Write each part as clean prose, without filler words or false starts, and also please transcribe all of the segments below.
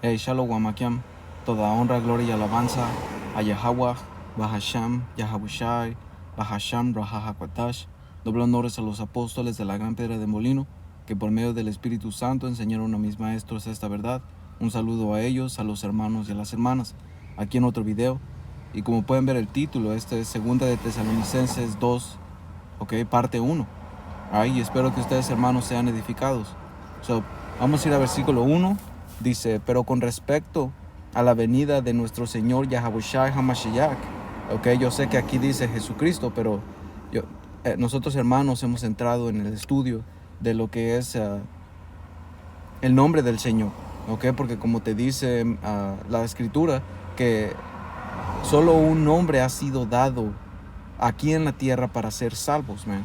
Shalom Wamakiam, toda honra, gloria y alabanza a Yahweh, Bahasham, Yahabushai, Bahasham, Rahahakwatash. Doble honores a los apóstoles de la gran piedra de molino, que por medio del Espíritu Santo enseñaron a mis maestros esta verdad. Un saludo a ellos, a los hermanos y a las hermanas. Aquí en otro video. Y como pueden ver el título, este es 2 de Tesalonicenses 2, parte 1. Y espero que ustedes, hermanos, sean edificados. Vamos a ir al versículo 1. Dice, pero con respecto a la venida de nuestro Señor Yahabushai HaMashiach, yo sé que aquí dice Jesucristo, pero nosotros, hermanos, hemos entrado en el estudio de lo que es el nombre del Señor, porque como te dice la Escritura, que solo un nombre ha sido dado aquí en la tierra para ser salvos, man.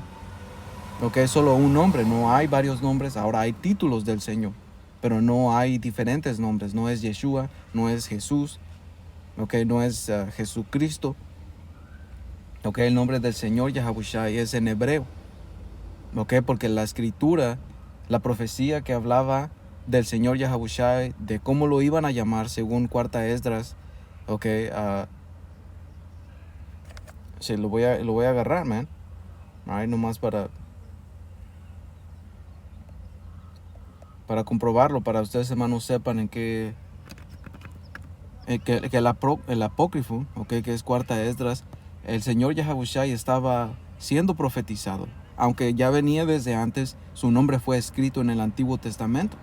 Solo un nombre, no hay varios nombres. Ahora hay títulos del Señor, pero no hay diferentes nombres. No es Yeshua, no es Jesús, no es Jesucristo. El nombre del Señor Yahabushai es en hebreo, porque la Escritura, la profecía que hablaba del Señor Yahabushai, de cómo lo iban a llamar según Cuarta Esdras, lo voy a agarrar, man. Nomás para comprobarlo, para ustedes, hermanos, sepan en qué que el apócrifo, que es Cuarta Esdras, el Señor Yahabushai estaba siendo profetizado, aunque ya venía desde antes. Su nombre fue escrito en el Antiguo Testamento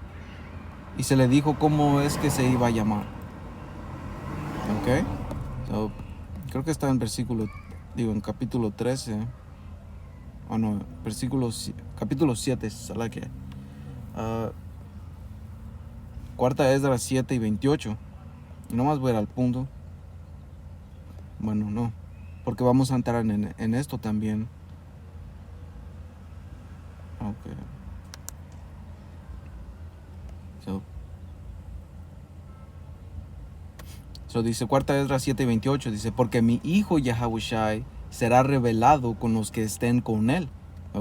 y se le dijo cómo es que se iba a llamar. Creo que está en en capítulo 13, o no, capítulo 7, Cuarta Esdras 7 y 28. Y nomás voy a ir al punto. Bueno, no, porque vamos a entrar en esto también. Dice Cuarta Esdras 7 y 28, dice, porque mi hijo Yahabushai será revelado con los que estén con él.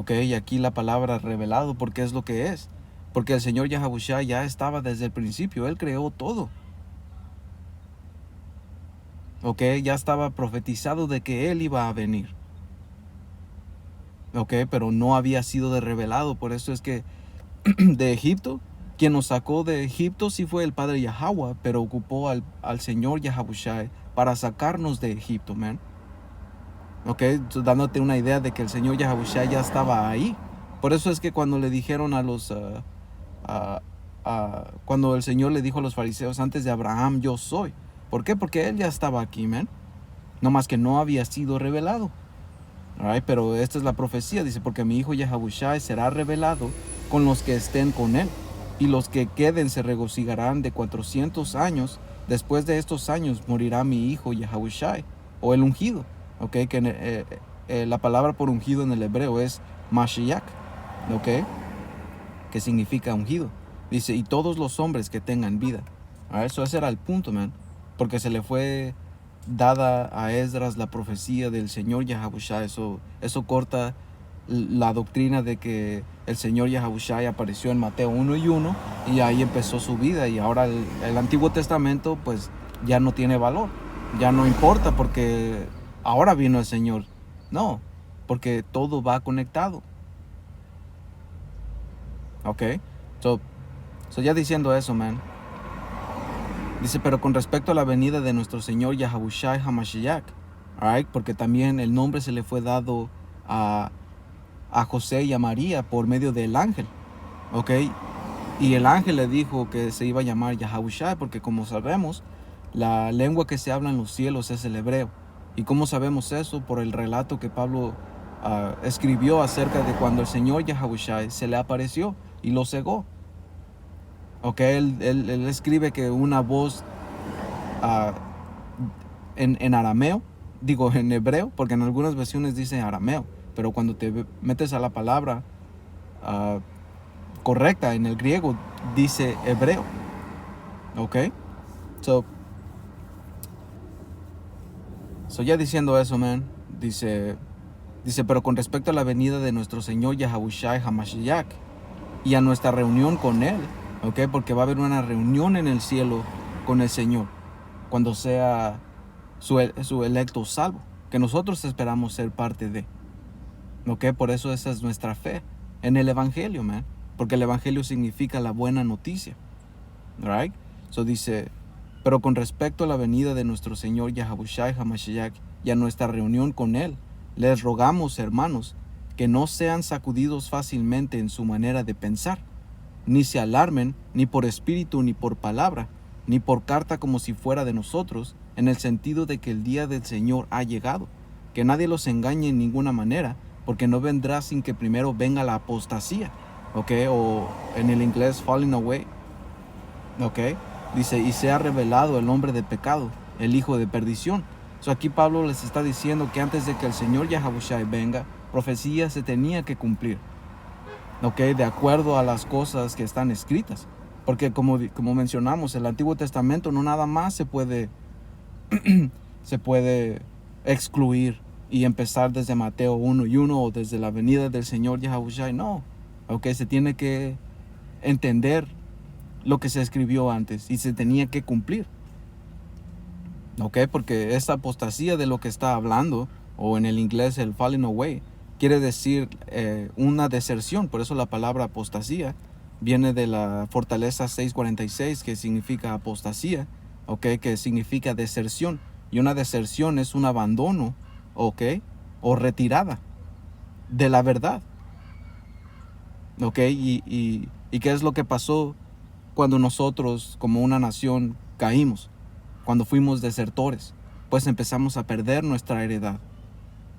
Y aquí la palabra revelado, porque es lo que es. Porque el Señor Yahabushai ya estaba desde el principio, Él creó todo. Ya estaba profetizado de que Él iba a venir. Pero no había sido revelado. Por eso es que de Egipto, quien nos sacó de Egipto sí fue el Padre Yahweh, pero ocupó al Señor Yahabushai para sacarnos de Egipto, man. Dándote una idea de que el Señor Yahabushai ya estaba ahí. Por eso es que cuando le dijeron cuando el Señor le dijo a los fariseos, antes de Abraham yo soy. ¿Por qué? Porque Él ya estaba aquí, man. No más que no había sido revelado. Pero esta es la profecía, dice, porque mi hijo Yahabushai será revelado con los que estén con Él. Y los que queden se regocijarán de 400 años. Después de estos años morirá mi hijo Yahabushai, o el ungido. Que la palabra por ungido en el hebreo es Mashiach, que significa ungido. Dice, y todos los hombres que tengan vida. Eso ese era el punto, man. Porque se le fue dada a Esdras la profecía del Señor Yahabushai. Eso corta la doctrina de que el Señor Yahabushai apareció en Mateo 1 y 1 y ahí empezó su vida. Y ahora el Antiguo Testamento pues ya no tiene valor. Ya no importa porque ahora vino el Señor. No, porque todo va conectado. Ya diciendo eso, man. Dice, pero con respecto a la venida de nuestro Señor Yahabushai HaMashiach, porque también el nombre se le fue dado a José y a María por medio del ángel, y el ángel le dijo que se iba a llamar Yahabushai, porque como sabemos, la lengua que se habla en los cielos es el hebreo. ¿Y cómo sabemos eso? Por el relato que Pablo escribió acerca de cuando el Señor Yahabushai se le apareció y lo cegó. Él escribe que una voz en arameo, en hebreo, porque en algunas versiones dice arameo, pero cuando te metes a la palabra correcta en el griego, dice hebreo. Ya diciendo eso, man, dice, pero con respecto a la venida de nuestro Señor Yahabushai HaMashiach y a nuestra reunión con Él, porque va a haber una reunión en el cielo con el Señor cuando sea su electo salvo, que nosotros esperamos ser parte de. ¿Ok? Por eso esa es nuestra fe en el Evangelio, man. Porque el Evangelio significa la buena noticia. Right? So dice, pero con respecto a la venida de nuestro Señor Yahabushai HaMashiach y a nuestra reunión con Él, les rogamos, hermanos, que no sean sacudidos fácilmente en su manera de pensar, ni se alarmen, ni por espíritu, ni por palabra, ni por carta como si fuera de nosotros, en el sentido de que el día del Señor ha llegado, que nadie los engañe en ninguna manera, porque no vendrá sin que primero venga la apostasía, ¿ok? O en el inglés, falling away, ¿ok? Dice, y sea revelado el hombre de pecado, el hijo de perdición. So aquí Pablo les está diciendo que antes de que el Señor Yahabushai venga, profecía se tenía que cumplir, ¿ok? De acuerdo a las cosas que están escritas. Porque como mencionamos, el Antiguo Testamento no nada más se puede excluir y empezar desde Mateo 1:1 o desde la venida del Señor Yahabushai. No, ¿ok? Se tiene que entender lo que se escribió antes y se tenía que cumplir, ¿ok? Porque esta apostasía de lo que está hablando, o en el inglés el falling away, quiere decir una deserción. Por eso la palabra apostasía viene de la Fortaleza 646, que significa apostasía, ¿ok? Que significa deserción. Y una deserción es un abandono, ¿ok? O retirada de la verdad, ¿ok? ¿Y qué es lo que pasó cuando nosotros como una nación caímos? Cuando fuimos desertores, pues empezamos a perder nuestra heredad,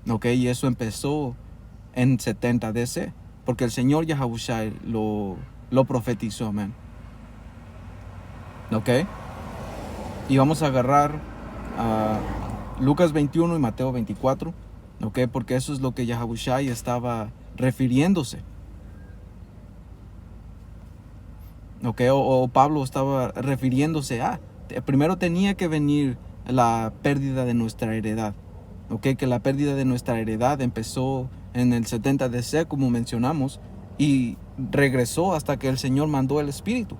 ¿ok? Y eso empezó en 70 DC, porque el Señor Yahabushai lo profetizó, amén. ¿Ok? Y vamos a agarrar a Lucas 21 y Mateo 24, ¿ok? Porque eso es lo que Yahabushai estaba refiriéndose, ¿ok? O Pablo estaba refiriéndose a. Primero tenía que venir la pérdida de nuestra heredad, ¿ok? Que la pérdida de nuestra heredad empezó en el 70 DC, como mencionamos, y regresó hasta que el Señor mandó el Espíritu,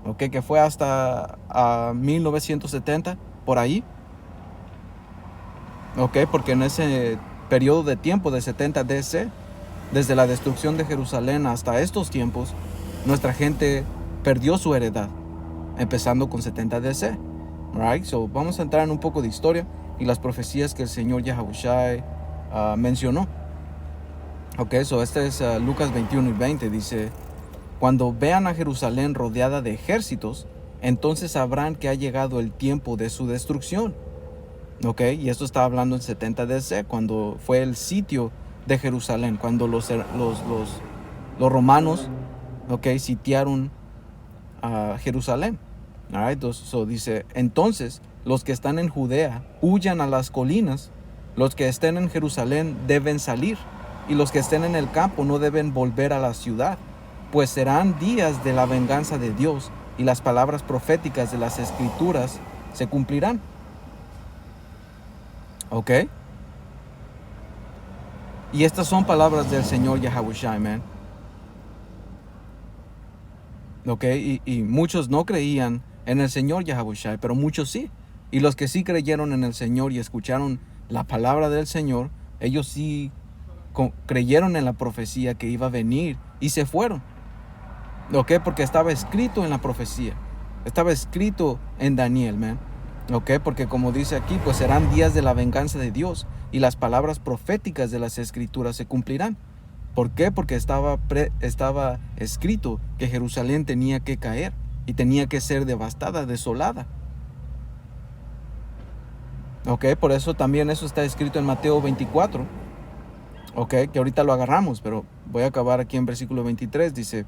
¿ok? Que fue hasta 1970, por ahí, ¿ok? Porque en ese periodo de tiempo de 70 DC, desde la destrucción de Jerusalén hasta estos tiempos, nuestra gente perdió su heredad, empezando con 70 DC, right? So vamos a entrar en un poco de historia y las profecías que el Señor Yahabushai mencionó. Ok, so este es Lucas 21 y 20, dice, cuando vean a Jerusalén rodeada de ejércitos, entonces sabrán que ha llegado el tiempo de su destrucción. Ok, y esto está hablando en 70 DC, cuando fue el sitio de Jerusalén, cuando los romanos, ok, sitiaron a Jerusalén. Alright, so dice, entonces los que están en Judea huyan a las colinas, los que estén en Jerusalén deben salir, y los que estén en el campo no deben volver a la ciudad, pues serán días de la venganza de Dios, y las palabras proféticas de las Escrituras se cumplirán. ¿Ok? Y estas son palabras del Señor Yahabushai, man. ¿Ok? Y muchos no creían en el Señor Yahabushai, pero muchos sí. Y los que sí creyeron en el Señor y escucharon la palabra del Señor, ellos sí creyeron en la profecía que iba a venir y se fueron. ¿Ok? Porque estaba escrito en la profecía. Estaba escrito en Daniel, man. ¿Ok? Porque como dice aquí, pues serán días de la venganza de Dios y las palabras proféticas de las Escrituras se cumplirán. ¿Por qué? Porque estaba escrito que Jerusalén tenía que caer y tenía que ser devastada, desolada. ¿Ok? Por eso también eso está escrito en Mateo 24. ¿Ok? Que ahorita lo agarramos, pero voy a acabar aquí en versículo 23. Dice,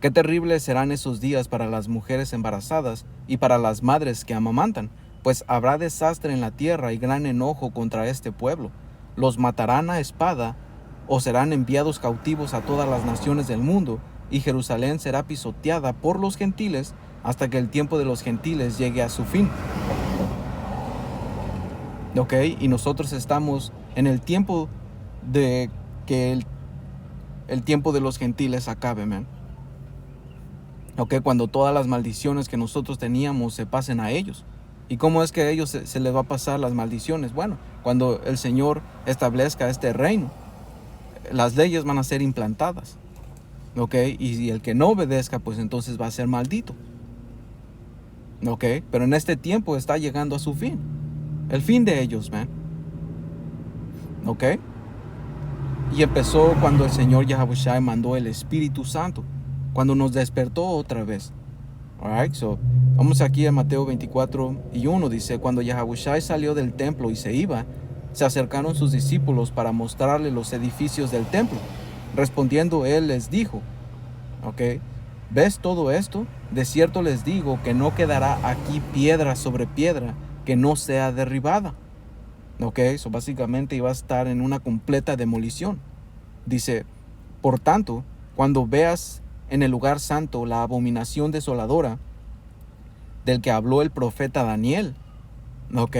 qué terribles serán esos días para las mujeres embarazadas y para las madres que amamantan, pues habrá desastre en la tierra y gran enojo contra este pueblo. Los matarán a espada o serán enviados cautivos a todas las naciones del mundo, y Jerusalén será pisoteada por los gentiles hasta que el tiempo de los gentiles llegue a su fin. ¿Ok? Y nosotros estamos en el tiempo de que el tiempo de los gentiles acabe, man. ¿ok? Cuando todas las maldiciones que nosotros teníamos se pasen a ellos. ¿Y cómo es que a ellos se les va a pasar las maldiciones? Bueno, cuando el Señor establezca este reino, las leyes van a ser implantadas, ¿ok? Y el que no obedezca, pues entonces va a ser maldito, ¿ok? Pero en este tiempo está llegando a su fin, el fin de ellos, man, ¿ok? Y empezó cuando el Señor Yahawashi mandó el Espíritu Santo, cuando nos despertó otra vez. Alright, so vamos aquí a Mateo 24:1. Dice: cuando Yahawashi salió del templo y se iba, se acercaron sus discípulos para mostrarle los edificios del templo. Respondiendo él les dijo, ok, ¿ves todo esto? De cierto les digo que no quedará aquí piedra sobre piedra que no sea derribada. Ok, so básicamente iba a estar en una completa demolición. Dice: por tanto, cuando veas en el lugar santo la abominación desoladora del que habló el profeta Daniel, ok,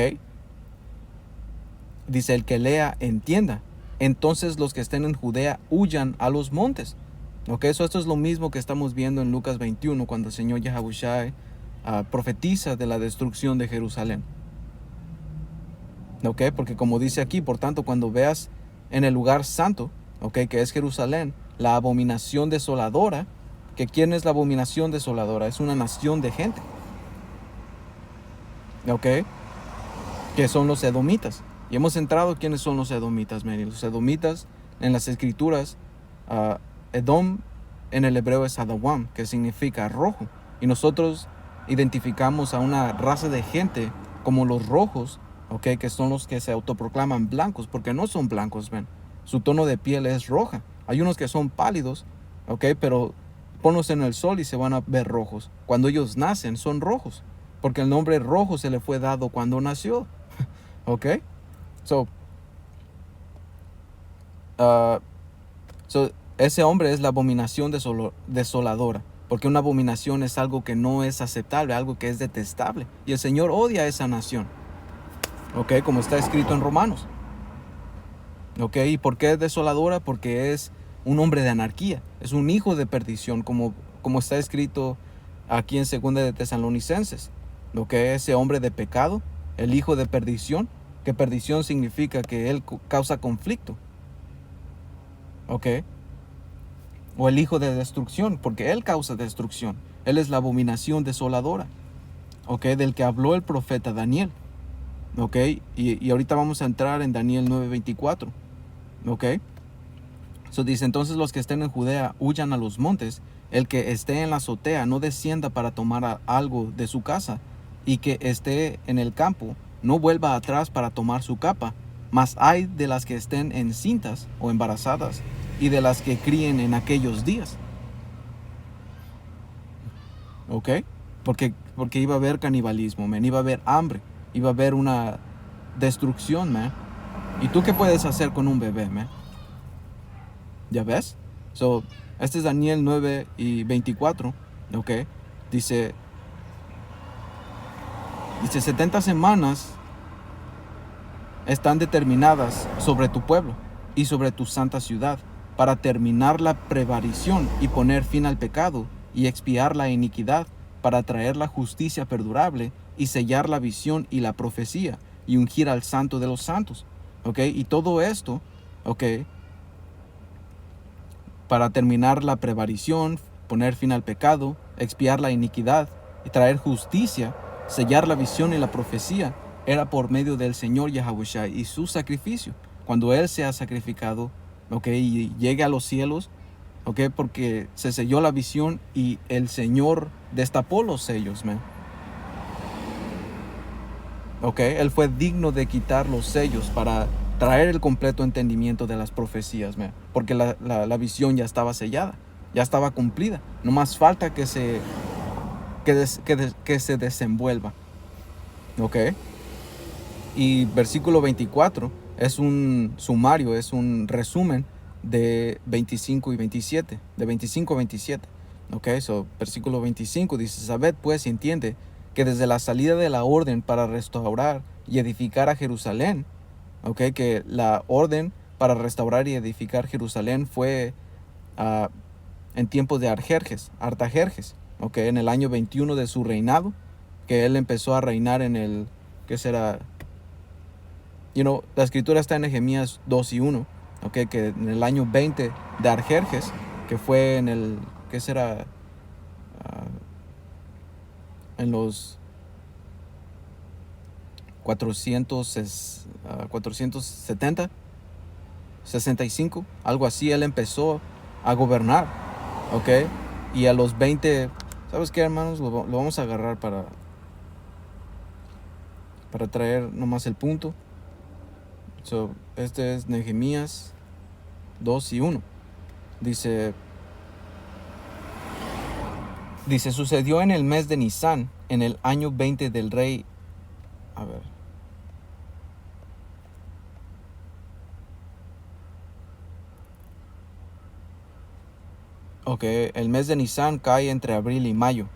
dice: el que lea, entienda. Entonces los que estén en Judea huyan a los montes. Ok, esto es lo mismo que estamos viendo en Lucas 21, cuando el Señor Yahawashi profetiza de la destrucción de Jerusalén. Ok, porque como dice aquí, por tanto, cuando veas en el lugar santo, ok, que es Jerusalén, la abominación desoladora, que ¿quién es la abominación desoladora? Es una nación de gente, ok, que son los edomitas. Y hemos entrado quiénes son los edomitas, los edomitas en las escrituras, Edom en el hebreo es Adawam, que significa rojo. Y nosotros identificamos a una raza de gente como los rojos, okay, que son los que se autoproclaman blancos, porque no son blancos, su tono de piel es roja. Hay unos que son pálidos, okay, pero ponlos en el sol y se van a ver rojos. Cuando ellos nacen son rojos, porque el nombre rojo se le fue dado cuando nació. Okay, so ese hombre es la abominación desoladora, porque una abominación es algo que no es aceptable, algo que es detestable, y el Señor odia a esa nación, ok, como está escrito en Romanos. Ok, ¿y por qué es desoladora? Porque es un hombre de anarquía, es un hijo de perdición, como está escrito aquí en 2 de Tesalonicenses. Ok, ese hombre de pecado, el hijo de perdición, que perdición significa que él causa conflicto. Ok, o el hijo de destrucción, porque él causa destrucción. Él es la abominación desoladora, ok, del que habló el profeta Daniel. Ok, y ahorita vamos a entrar en Daniel 9:24. Ok, so dice: entonces los que estén en Judea huyan a los montes, el que esté en la azotea no descienda para tomar algo de su casa, y que esté en el campo no vuelva atrás para tomar su capa. Mas hay de las que estén encintas o embarazadas, y de las que críen en aquellos días. ¿Ok? Porque iba a haber canibalismo, iba a haber hambre, iba a haber una destrucción, ¿Y tú qué puedes hacer con un bebé, ¿Ya ves? So, este es Daniel 9:24, ¿ok? Dice 70 semanas están determinadas sobre tu pueblo y sobre tu santa ciudad, para terminar la prevarición y poner fin al pecado y expiar la iniquidad, para traer la justicia perdurable y sellar la visión y la profecía y ungir al santo de los santos. ¿Ok? Y todo esto, ¿ok?, para terminar la prevarición, poner fin al pecado, expiar la iniquidad y traer justicia, sellar la visión y la profecía, era por medio del Señor Yahawashi y su sacrificio. Cuando Él sea sacrificado, ¿ok?, y llegue a los cielos, ¿ok?, porque se selló la visión y el Señor destapó los sellos, ¿ok? Él fue digno de quitar los sellos para traer el completo entendimiento de las profecías, porque la visión ya estaba sellada, ya estaba cumplida. No más falta que se desenvuelva, ¿ok? Y versículo 24 es un sumario, es un resumen de 25 y 27, de 25 a 27. Ok, versículo 25 dice: sabed pues y entiende que desde la salida de la orden para restaurar y edificar a Jerusalén, ok, que la orden para restaurar y edificar Jerusalén fue en tiempos de Artajerjes, ¿ok? En el año 21 de su reinado, que él empezó a reinar en el, ¿qué será? La escritura está en Nehemías 2 y 1, ¿ok? Que en el año 20 de Arjerjes, que fue en el, ¿qué será? En los 470, 65, algo así, él empezó a gobernar, ¿ok? Y a los 20, ¿sabes qué, hermanos? Lo vamos a agarrar para traer nomás el punto. Este es Nehemías 2 y 1. Dice, sucedió en el mes de Nisán, en el año 20 del rey. A ver. Ok, el mes de Nisán cae entre abril y mayo.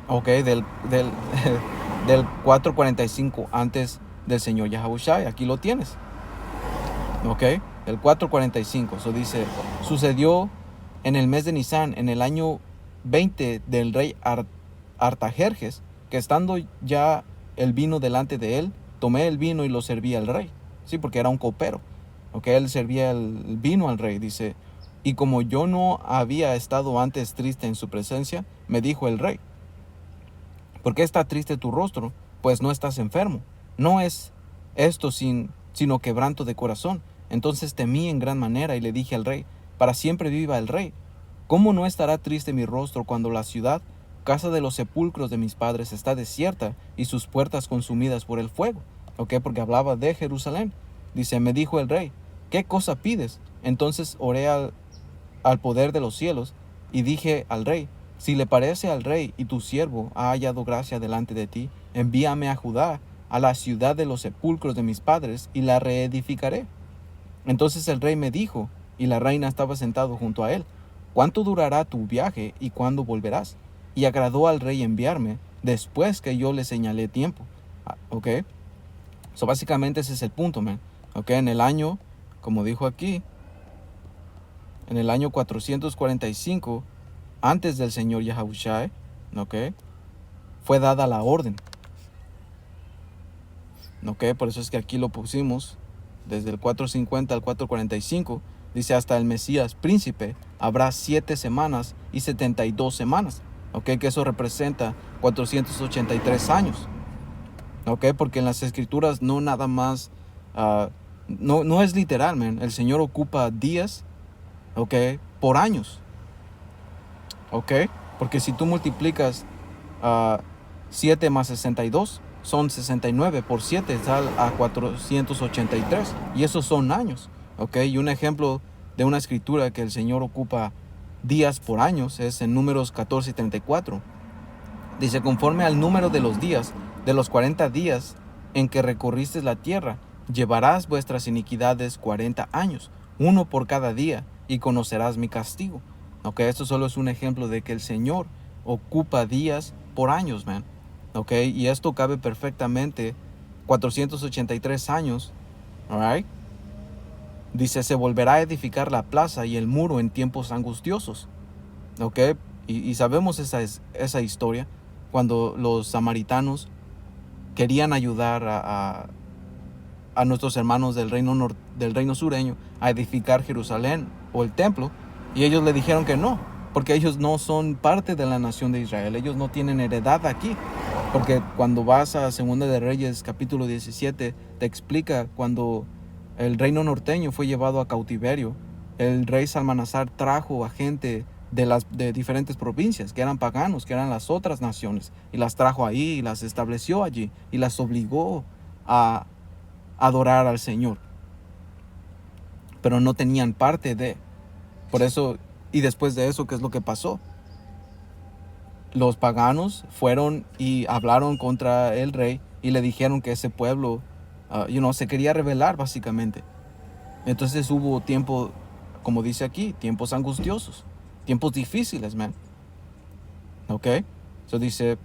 Ok, del 445 antes del Señor Yahabushai. Aquí lo tienes. Ok, el 445. Eso dice, sucedió en el mes de Nisán, en el año 20 del rey Artajerjes, que estando ya el vino delante de él, tomé el vino y lo serví al rey. Sí, porque era un copero. Ok, él servía el vino al rey. Dice, y como yo no había estado antes triste en su presencia, me dijo el rey, ¿por qué está triste tu rostro? Pues no estás enfermo. No es esto sino quebranto de corazón. Entonces temí en gran manera y le dije al rey, para siempre viva el rey. ¿Cómo no estará triste mi rostro cuando la ciudad, casa de los sepulcros de mis padres, está desierta y sus puertas consumidas por el fuego? ¿Ok? Porque hablaba de Jerusalén. Dice, me dijo el rey, ¿qué cosa pides? Entonces oré al poder de los cielos y dije al rey, si le parece al rey y tu siervo ha hallado gracia delante de ti, envíame a Judá, a la ciudad de los sepulcros de mis padres, y la reedificaré. Entonces el rey me dijo, y la reina estaba sentado junto a él, ¿cuánto durará tu viaje y cuándo volverás? Y agradó al rey enviarme después que yo le señalé tiempo. ¿Ok? So básicamente ese es el punto, man. ¿Ok? En el año, como dijo aquí, en el año 445, antes del Señor Yahabushai, ¿ok? Fue dada la orden. ¿Ok? Por eso es que aquí lo pusimos desde el 450 al 445. Dice, hasta el Mesías príncipe habrá 7 semanas y 72 semanas. ¿Ok? Que eso representa 483 años. ¿Ok? Porque en las escrituras no nada más, no es literal, man. El Señor ocupa días, ¿ok? Por años. ¿Ok? Porque si tú multiplicas 7 más 62, son 69 por 7, sale a 483. Y esos son años. ¿Ok? Y un ejemplo de una escritura que el Señor ocupa días por años es en Números 14 y 34. Dice, conforme al número de los días, de los 40 días en que recorriste la tierra, llevarás vuestras iniquidades 40 años, uno por cada día, y conocerás mi castigo. Ok, esto solo es un ejemplo de que el Señor ocupa días por años, man. Ok, y esto cabe perfectamente 483 años. Alright. Dice, se volverá a edificar la plaza y el muro en tiempos angustiosos. Ok, y sabemos esa historia, cuando los samaritanos querían ayudar a nuestros hermanos del reino sureño a edificar Jerusalén o el templo, y ellos le dijeron que no, porque ellos no son parte de la nación de Israel, ellos no tienen heredad aquí. Porque cuando vas a Segunda de Reyes capítulo 17 te explica cuando el reino norteño fue llevado a cautiverio, el rey Salmanasar trajo a gente de diferentes provincias que eran paganos, que eran las otras naciones, y las trajo ahí y las estableció allí y las obligó a adorar al Señor, pero no tenían parte de. Por eso, y después de eso, ¿qué es lo que pasó? Los paganos fueron y hablaron contra el rey y le dijeron que ese pueblo se quería rebelar básicamente. Entonces hubo tiempo, como dice aquí, tiempos angustiosos, tiempos difíciles, man. ¿Ok? Eso dice,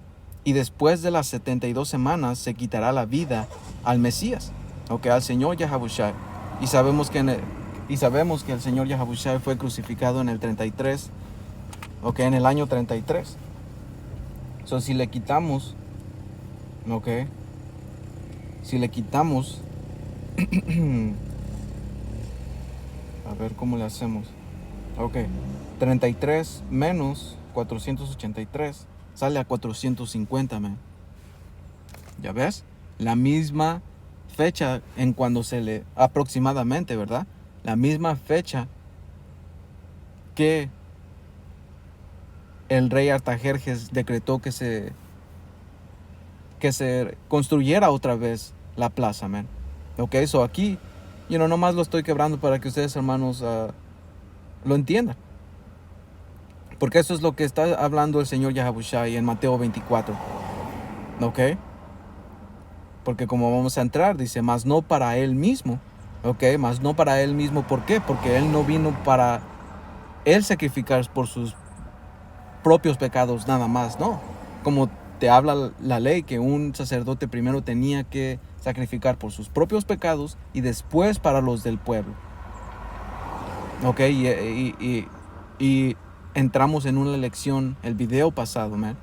y después de las 72 semanas se quitará la vida al Mesías, ¿ok? Al Señor Yahabushai. Y sabemos que el Señor Yahabushai fue crucificado en el 33 ok, en el año 33. So, si le quitamos, ok, si le quitamos, a ver cómo le hacemos. Ok, 33 menos 483 sale a 450, man. ¿Ya ves? La misma fecha en cuando se le... aproximadamente, ¿verdad? La misma fecha que el rey Artajerjes decretó que se construyera otra vez la plaza, man. Ok, so aquí, nomás lo estoy quebrando para que ustedes, hermanos, lo entiendan. Porque eso es lo que está hablando el Señor Yahabushai en Mateo 24. Ok. Porque como vamos a entrar, dice, mas no para él mismo. Ok, mas no para él mismo. ¿Por qué? Porque él no vino para él sacrificar por sus propios pecados nada más, no. Como te habla la ley, que un sacerdote primero tenía que sacrificar por sus propios pecados y después para los del pueblo. Ok, y entramos en una lección, el video pasado, man.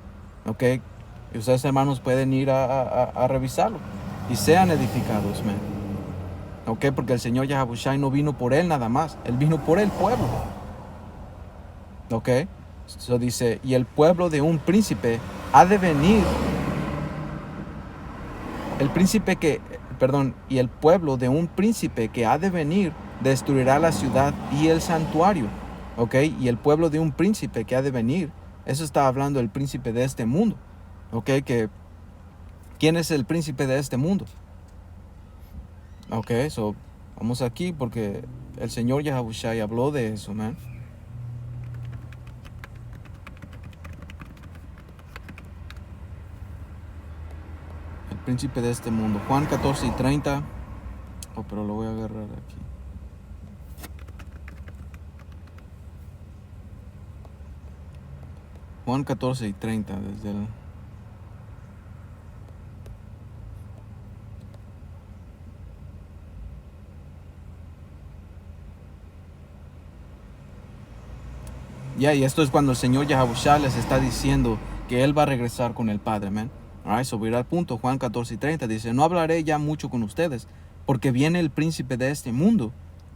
Ok, y ustedes, hermanos, pueden ir a revisarlo y sean edificados, man. Ok, porque el Señor Yahabushai no vino por él nada más, él vino por el pueblo. Ok, eso dice, y el pueblo de un príncipe ha de venir. Y el pueblo de un príncipe que ha de venir destruirá la ciudad y el santuario. Ok, y el pueblo de un príncipe que ha de venir, eso está hablando el príncipe de este mundo. Ok, ¿quién es el príncipe de este mundo? Ok, so vamos aquí porque el Señor Yahabushai habló de eso, man. El príncipe de este mundo. Juan 14 y 30. Oh, pero lo voy a agarrar aquí. Juan 14 y 30, desde el... Y esto es cuando el Señor Yahabushai les está diciendo que Él va a regresar con el Padre, man. Alright, so voy a ir al punto. Juan 14 y 30 dice, no hablaré ya mucho con ustedes, porque viene el príncipe de este mundo,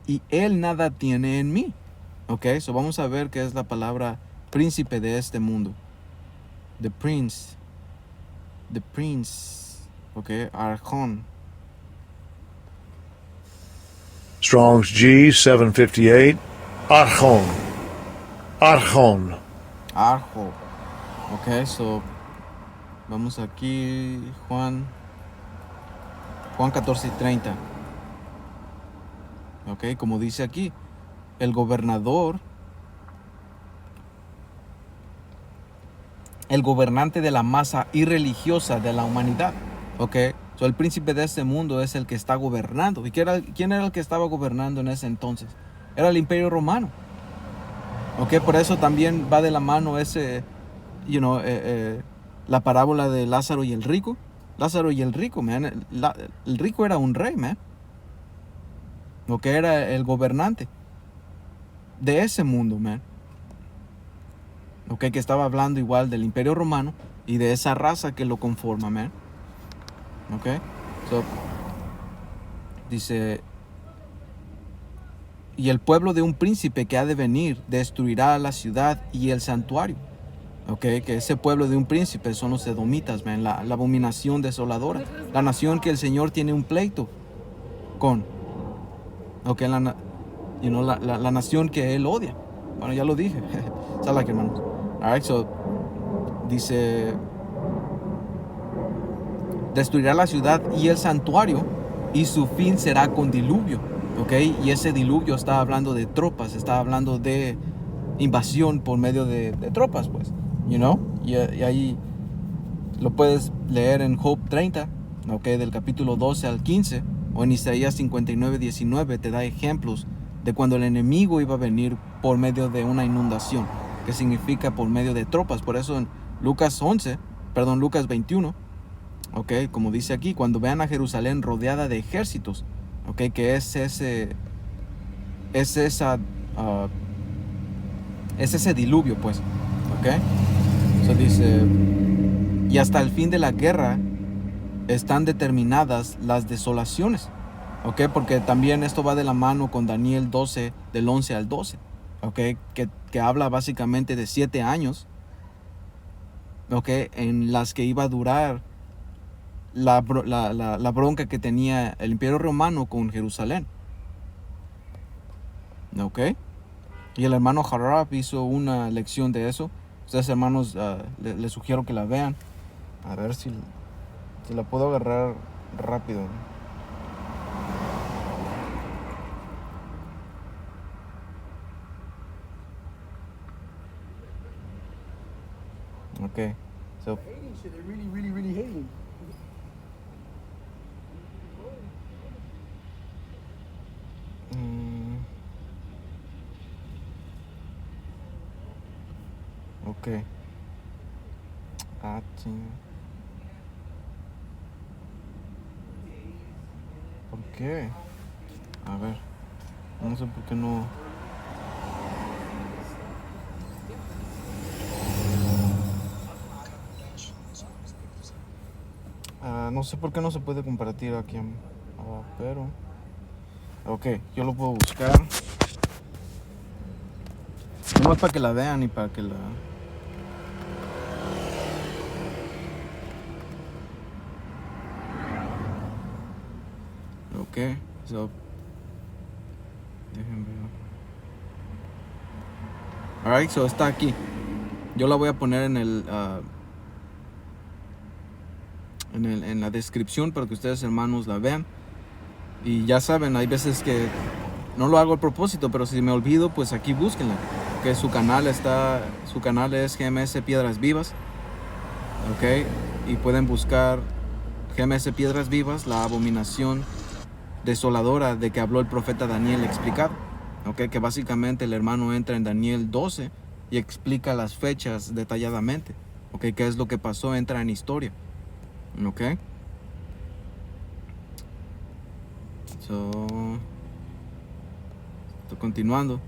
y Él nada tiene en mí. Ok, so vamos a ver qué es la palabra príncipe de este mundo. The prince, ok, Archon. Strong's G 758, Archon. Arjo. Ok, so vamos aquí, Juan 14 y 30. Ok, como dice aquí, el gobernante de la masa irreligiosa de la humanidad. Ok, so el príncipe de este mundo es el que está gobernando. ¿Y quién era el que estaba gobernando en ese entonces? Era el Imperio Romano. Ok, por eso también va de la mano la parábola de Lázaro y el rico. Lázaro y el rico, man. El rico era un rey, man. Ok, era el gobernante de ese mundo, man. Ok, que estaba hablando igual del Imperio Romano y de esa raza que lo conforma, man. Ok, so, dice, y el pueblo de un príncipe que ha de venir destruirá la ciudad y el santuario. Ok, que ese pueblo de un príncipe son los edomitas, man, la abominación desoladora. La nación que el Señor tiene un pleito con. Ok, la nación que Él odia. Bueno, ya lo dije. Sal aquí, hermanos. Alright, so, dice, destruirá la ciudad y el santuario, y su fin será con diluvio. Ok, y ese diluvio está hablando de tropas, está hablando de invasión por medio de tropas, pues. Y ahí lo puedes leer en Job 30, okay, del capítulo 12 al 15, o en Isaías 59, 19, te da ejemplos de cuando el enemigo iba a venir por medio de una inundación, que significa por medio de tropas. Por eso en Lucas 21, okay, como dice aquí, cuando vean a Jerusalén rodeada de ejércitos, okay, que es ese diluvio, pues. ¿ok? So dice, y hasta el fin de la guerra están determinadas las desolaciones, ¿ok? Porque también esto va de la mano con Daniel 12, del 11 al 12, ¿ok? Que habla básicamente de 7 años, ¿ok? En las que iba a durar la bronca que tenía el Imperio Romano con Jerusalén, ¿ok? Y el hermano Harab hizo una lección de eso. Ustedes, hermanos, les sugiero que la vean. A ver si la puedo agarrar rápido. Ok. So, Hating shit. They're really, really, really hating. ok. ¿Por qué? A ver. No sé por qué no. No sé por qué no se puede compartir aquí. Pero. Ok, yo lo puedo buscar. No es para que la vean ni para que la. Ok, so. Déjenme ver. Alright, so está aquí. Yo la voy a poner en en la descripción para que ustedes, hermanos, la vean. Y ya saben, hay veces que no lo hago a propósito, pero si me olvido, pues aquí búsquenla. Que su canal es GMS Piedras Vivas. Ok, y pueden buscar GMS Piedras Vivas, la abominación desoladora de que habló el profeta Daniel explicado. Ok, que básicamente el hermano entra en Daniel 12 y explica las fechas detalladamente. Ok, qué es lo que pasó, entra en historia. Ok. So, estoy continuando.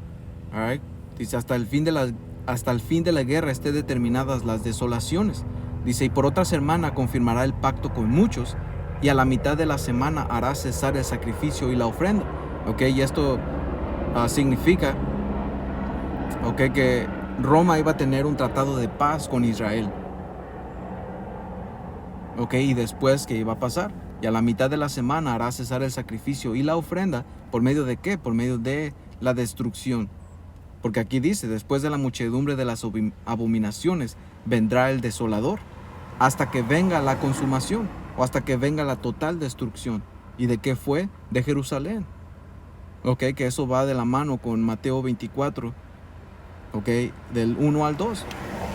Alright. Dice, hasta el fin de la guerra esté determinadas las desolaciones. Dice, y por otra semana confirmará el pacto con muchos, y a la mitad de la semana hará cesar el sacrificio y la ofrenda. Ok, y esto significa, ok, que Roma iba a tener un tratado de paz con Israel. Ok, y después, ¿qué iba a pasar? Y a la mitad de la semana hará cesar el sacrificio y la ofrenda. ¿Por medio de qué? Por medio de la destrucción. Porque aquí dice, después de la muchedumbre de las abominaciones, vendrá el desolador, hasta que venga la consumación, o hasta que venga la total destrucción. ¿Y de qué fue? De Jerusalén. Ok, que eso va de la mano con Mateo 24, ok, del 1 al 2.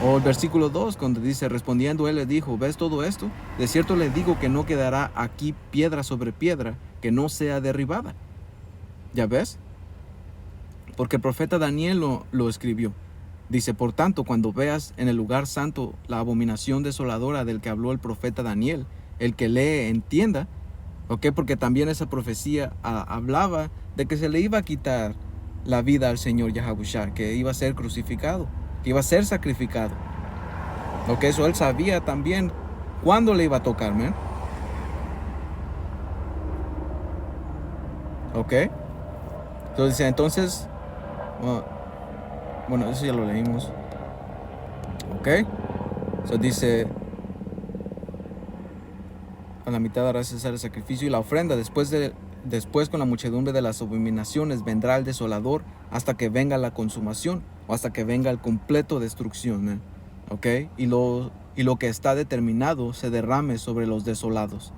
O el versículo 2, cuando dice, respondiendo él le dijo, ¿ves todo esto? De cierto le digo que no quedará aquí piedra sobre piedra que no sea derribada. ¿Ya ves? Porque el profeta Daniel lo escribió. Dice, por tanto, cuando veas en el lugar santo la abominación desoladora del que habló el profeta Daniel, el que lee entienda, ¿ok? Porque también esa profecía hablaba de que se le iba a quitar la vida al Señor Yahabushá, que iba a ser crucificado, que iba a ser sacrificado. ¿Ok? Eso él sabía también cuándo le iba a tocar, ¿man? ¿Ok? Entonces, bueno, eso ya lo leímos. ¿Ok? Dice, a la mitad hará cesar el sacrificio y la ofrenda. Después con la muchedumbre de las abominaciones vendrá el desolador hasta que venga la consumación o hasta que venga el completo destrucción, ¿eh? ¿Ok? Y lo que está determinado se derrame sobre los desolados.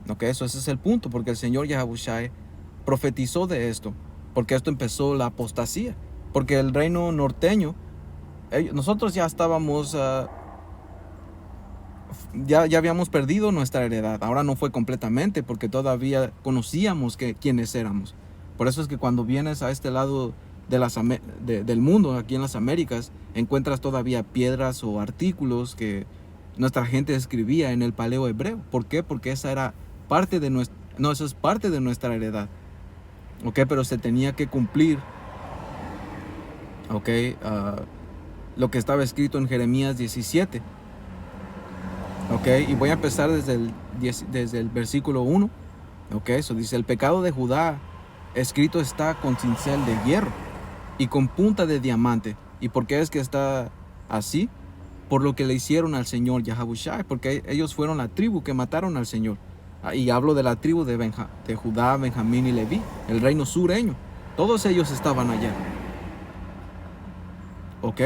¿Ok? Ese es el punto, porque el Señor Yahabushai profetizó de esto, porque esto empezó la apostasía, porque el reino norteño, nosotros ya estábamos... ya habíamos perdido nuestra heredad. Ahora no fue completamente, porque todavía conocíamos quiénes éramos. Por eso es que cuando vienes a este lado del mundo, aquí en las Américas, encuentras todavía piedras o artículos que nuestra gente escribía en el paleo hebreo. ¿Por qué? Porque esa era parte de eso es parte de nuestra heredad. ¿Ok? Pero se tenía que cumplir. ¿Ok? lo que estaba escrito en Jeremías 17. Ok, y voy a empezar desde el versículo 1. Ok, eso dice: el pecado de Judá escrito está con cincel de hierro y con punta de diamante. ¿Y por qué es que está así? Por lo que le hicieron al Señor Yahabushai, porque ellos fueron la tribu que mataron al Señor. Y hablo de la tribu de Judá, Benjamín y Leví, el reino sureño. Todos ellos estaban allá. ¿Ok?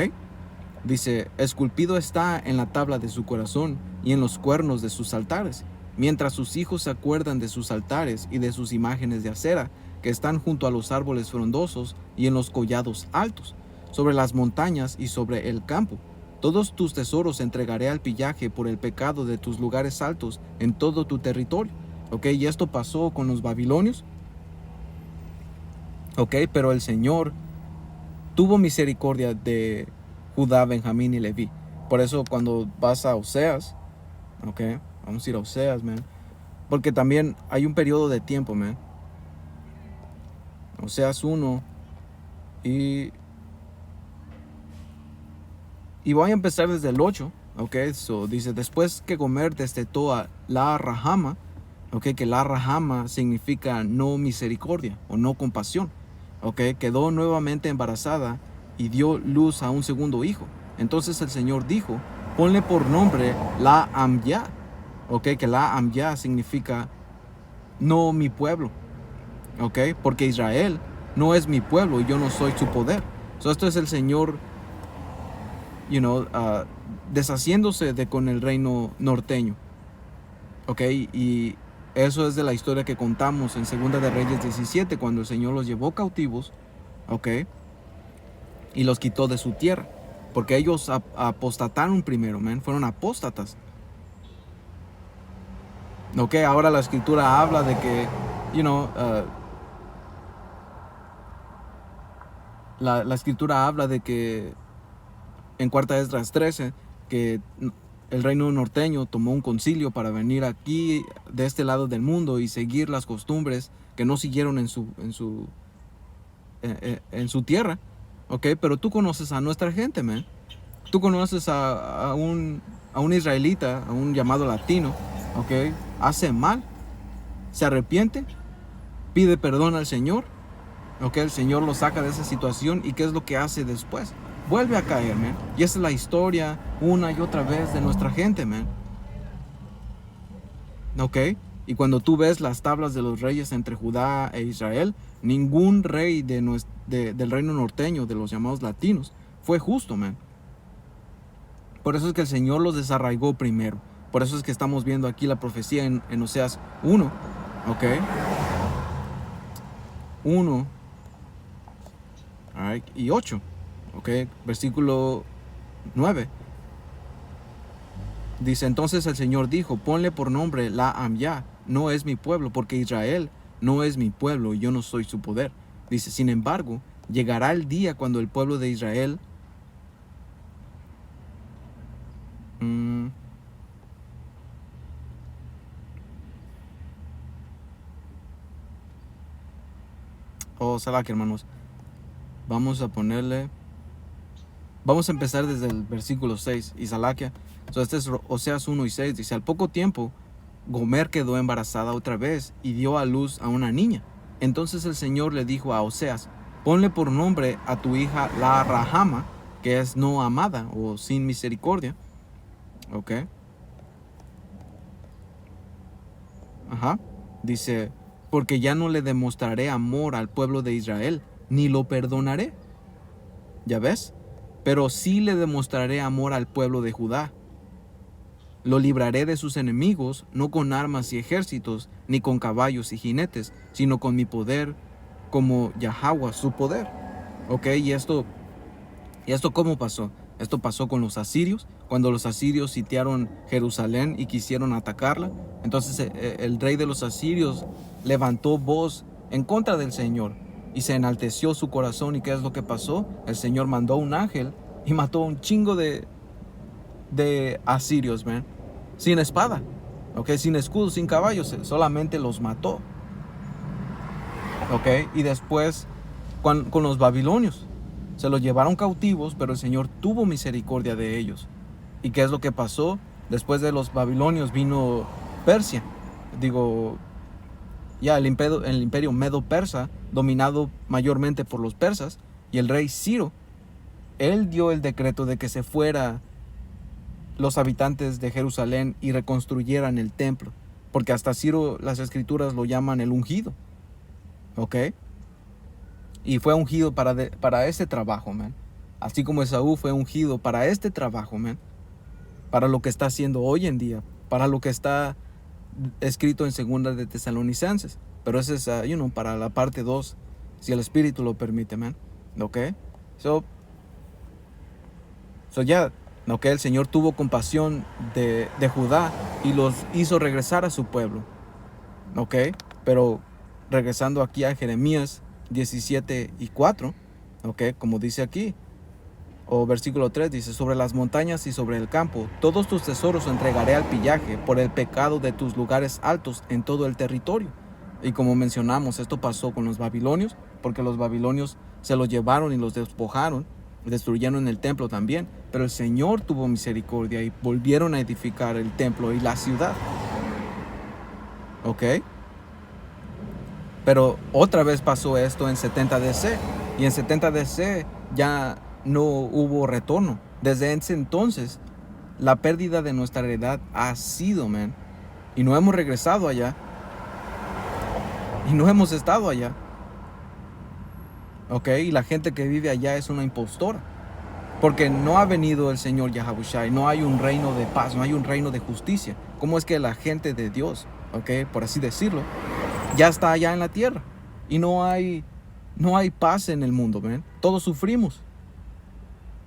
Dice: esculpido está en la tabla de su corazón y en los cuernos de sus altares, mientras sus hijos se acuerdan de sus altares y de sus imágenes de acera, que están junto a los árboles frondosos y en los collados altos, sobre las montañas y sobre el campo. Todos tus tesoros entregaré al pillaje por el pecado de tus lugares altos en todo tu territorio. ¿Ok? Y esto pasó con los babilonios. ¿Ok? Pero el Señor tuvo misericordia de Judá, Benjamín y Leví. Por eso cuando vas a Oseas, ¿ok? Vamos a ir a Oseas, man. Porque también hay un periodo de tiempo, man. Oseas 1 y voy a empezar desde el 8, ok. So dice: después que Gomer destetó a la Rahama, ok, que la Rahama significa no misericordia o no compasión, ok, quedó nuevamente embarazada y dio luz a un segundo hijo. Entonces el Señor dijo: ponle por nombre la Amya, ok, que la Amya significa no mi pueblo, ok, porque Israel no es mi pueblo y yo no soy su poder. So esto es el Señor, deshaciéndose con el reino norteño, ok. Y eso es de la historia que contamos en Segunda de Reyes 17, cuando el Señor los llevó cautivos, ok, y los quitó de su tierra, porque ellos apostataron primero, man, fueron apóstatas. Ok, ahora la escritura habla de que, la escritura habla de que en Cuarta Esdras 13, que el reino norteño tomó un concilio para venir aquí de este lado del mundo y seguir las costumbres que no siguieron en su tierra. Ok, pero tú conoces a nuestra gente, man. Tú conoces a un israelita, a un llamado latino, ok, hace mal, se arrepiente, pide perdón al Señor, ok, el Señor lo saca de esa situación. ¿Y qué es lo que hace después? Vuelve a caer, man. Y esa es la historia una y otra vez de nuestra gente, man. Ok. Y cuando tú ves las tablas de los reyes entre Judá e Israel, ningún rey del reino norteño, de los llamados latinos, fue justo, man. Por eso es que el Señor los desarraigó primero. Por eso es que estamos viendo aquí la profecía en Oseas 1. Ok. 1. All right, y 8. Ok, versículo 9. Dice: entonces el Señor dijo: ponle por nombre la Amya, no es mi pueblo, porque Israel no es mi pueblo y yo no soy su poder. Dice: sin embargo, llegará el día cuando el pueblo de Israel Salaki, hermanos. Vamos a empezar desde el versículo 6. Y Salakia, este es Oseas 1 y 6. Dice: al poco tiempo, Gomer quedó embarazada otra vez y dio a luz a una niña. Entonces el Señor le dijo a Oseas: ponle por nombre a tu hija la Rahama, que es no amada o sin misericordia. Ok. Ajá. Dice: porque ya no le demostraré amor al pueblo de Israel, ni lo perdonaré. ¿Ya ves? Pero sí le demostraré amor al pueblo de Judá. Lo libraré de sus enemigos, no con armas y ejércitos, ni con caballos y jinetes, sino con mi poder, como Yahweh, su poder. ¿Ok? ¿Y esto cómo pasó? Esto pasó con los asirios, cuando los asirios sitiaron Jerusalén y quisieron atacarla. Entonces el rey de los asirios levantó voz en contra del Señor y se enalteció su corazón. ¿Y qué es lo que pasó? El Señor mandó un ángel y mató un chingo de asirios, man. Sin espada, ok, sin escudo, sin caballos, solamente los mató. Ok, y después con los babilonios, Se los llevaron cautivos, pero el Señor tuvo misericordia de ellos. ¿Y qué es lo que pasó? Después de los babilonios vino Persia. El imperio medo-persa, dominado mayormente por los persas, y el rey Ciro, él dio el decreto de que se fuera los habitantes de Jerusalén y reconstruyeran el templo, porque hasta Ciro las escrituras lo llaman el ungido, ¿ok? Y fue ungido para este trabajo, man. Así como Esaú fue ungido para este trabajo, man. Para lo que está haciendo hoy en día, para lo que está escrito en Segunda de Tesalonicenses. Pero ese es, para la parte 2, si el Espíritu lo permite, man. ¿Ok? El Señor tuvo compasión de Judá y los hizo regresar a su pueblo. ¿Ok? Pero regresando aquí a Jeremías 17:4, ¿ok? Como dice aquí, o versículo 3 dice: sobre las montañas y sobre el campo, todos tus tesoros entregaré al pillaje por el pecado de tus lugares altos en todo el territorio. Y como mencionamos, esto pasó con los babilonios, porque los babilonios se los llevaron y los despojaron, destruyeron el templo también, pero el Señor tuvo misericordia y volvieron a edificar el templo y la ciudad. ¿Ok? Pero otra vez pasó esto en 70 DC, y en 70 DC ya no hubo retorno. Desde ese entonces, la pérdida de nuestra heredad ha sido, man. Y no hemos regresado allá. Y no hemos estado allá. ¿Ok? Y la gente que vive allá es una impostora. Porque no ha venido el Señor Yahabushai. No hay un reino de paz, no hay un reino de justicia. ¿Cómo es que la gente de Dios, ok, por así decirlo, ya está allá en la tierra? Y no hay paz en el mundo, man. Todos sufrimos.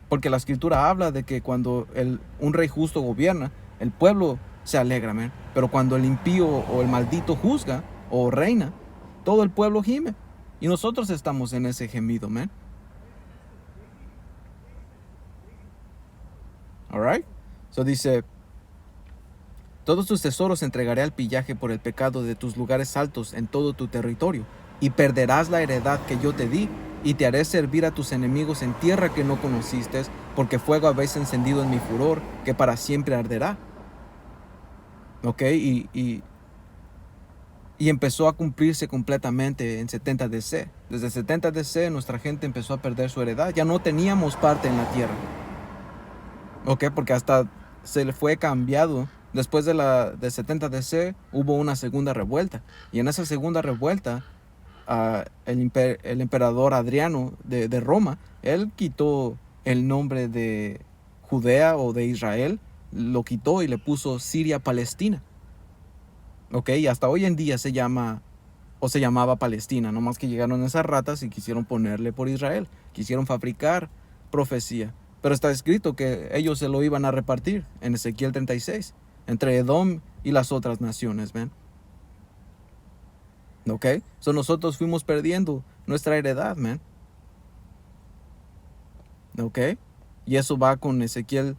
Porque la escritura habla de que cuando un rey justo gobierna, el pueblo se alegra, man. Pero cuando el impío o el maldito juzga o reina, todo el pueblo gime. Y nosotros estamos en ese gemido, man. Alright? So dice: todos tus tesoros entregaré al pillaje por el pecado de tus lugares altos en todo tu territorio. Y perderás la heredad que yo te di, y te haré servir a tus enemigos en tierra que no conociste, porque fuego habéis encendido en mi furor, que para siempre arderá. ¿Ok? Y empezó a cumplirse completamente en 70 DC. Desde 70 DC nuestra gente empezó a perder su heredad. Ya no teníamos parte en la tierra. ¿Ok? Porque hasta se le fue cambiado. Después de 70 DC hubo una segunda revuelta. Y en esa segunda revuelta, el emperador Adriano de Roma, él quitó el nombre de Judea o de Israel, lo quitó y le puso Siria-Palestina. ¿Ok? Y hasta hoy en día se llamaba Palestina, nomás que llegaron esas ratas y quisieron ponerle por Israel, quisieron fabricar profecía. Pero está escrito que ellos se lo iban a repartir en Ezequiel 36, entre Edom y las otras naciones, ¿ven? ¿Ok? So nosotros fuimos perdiendo nuestra heredad, man. ¿Ok? Y eso va con Ezequiel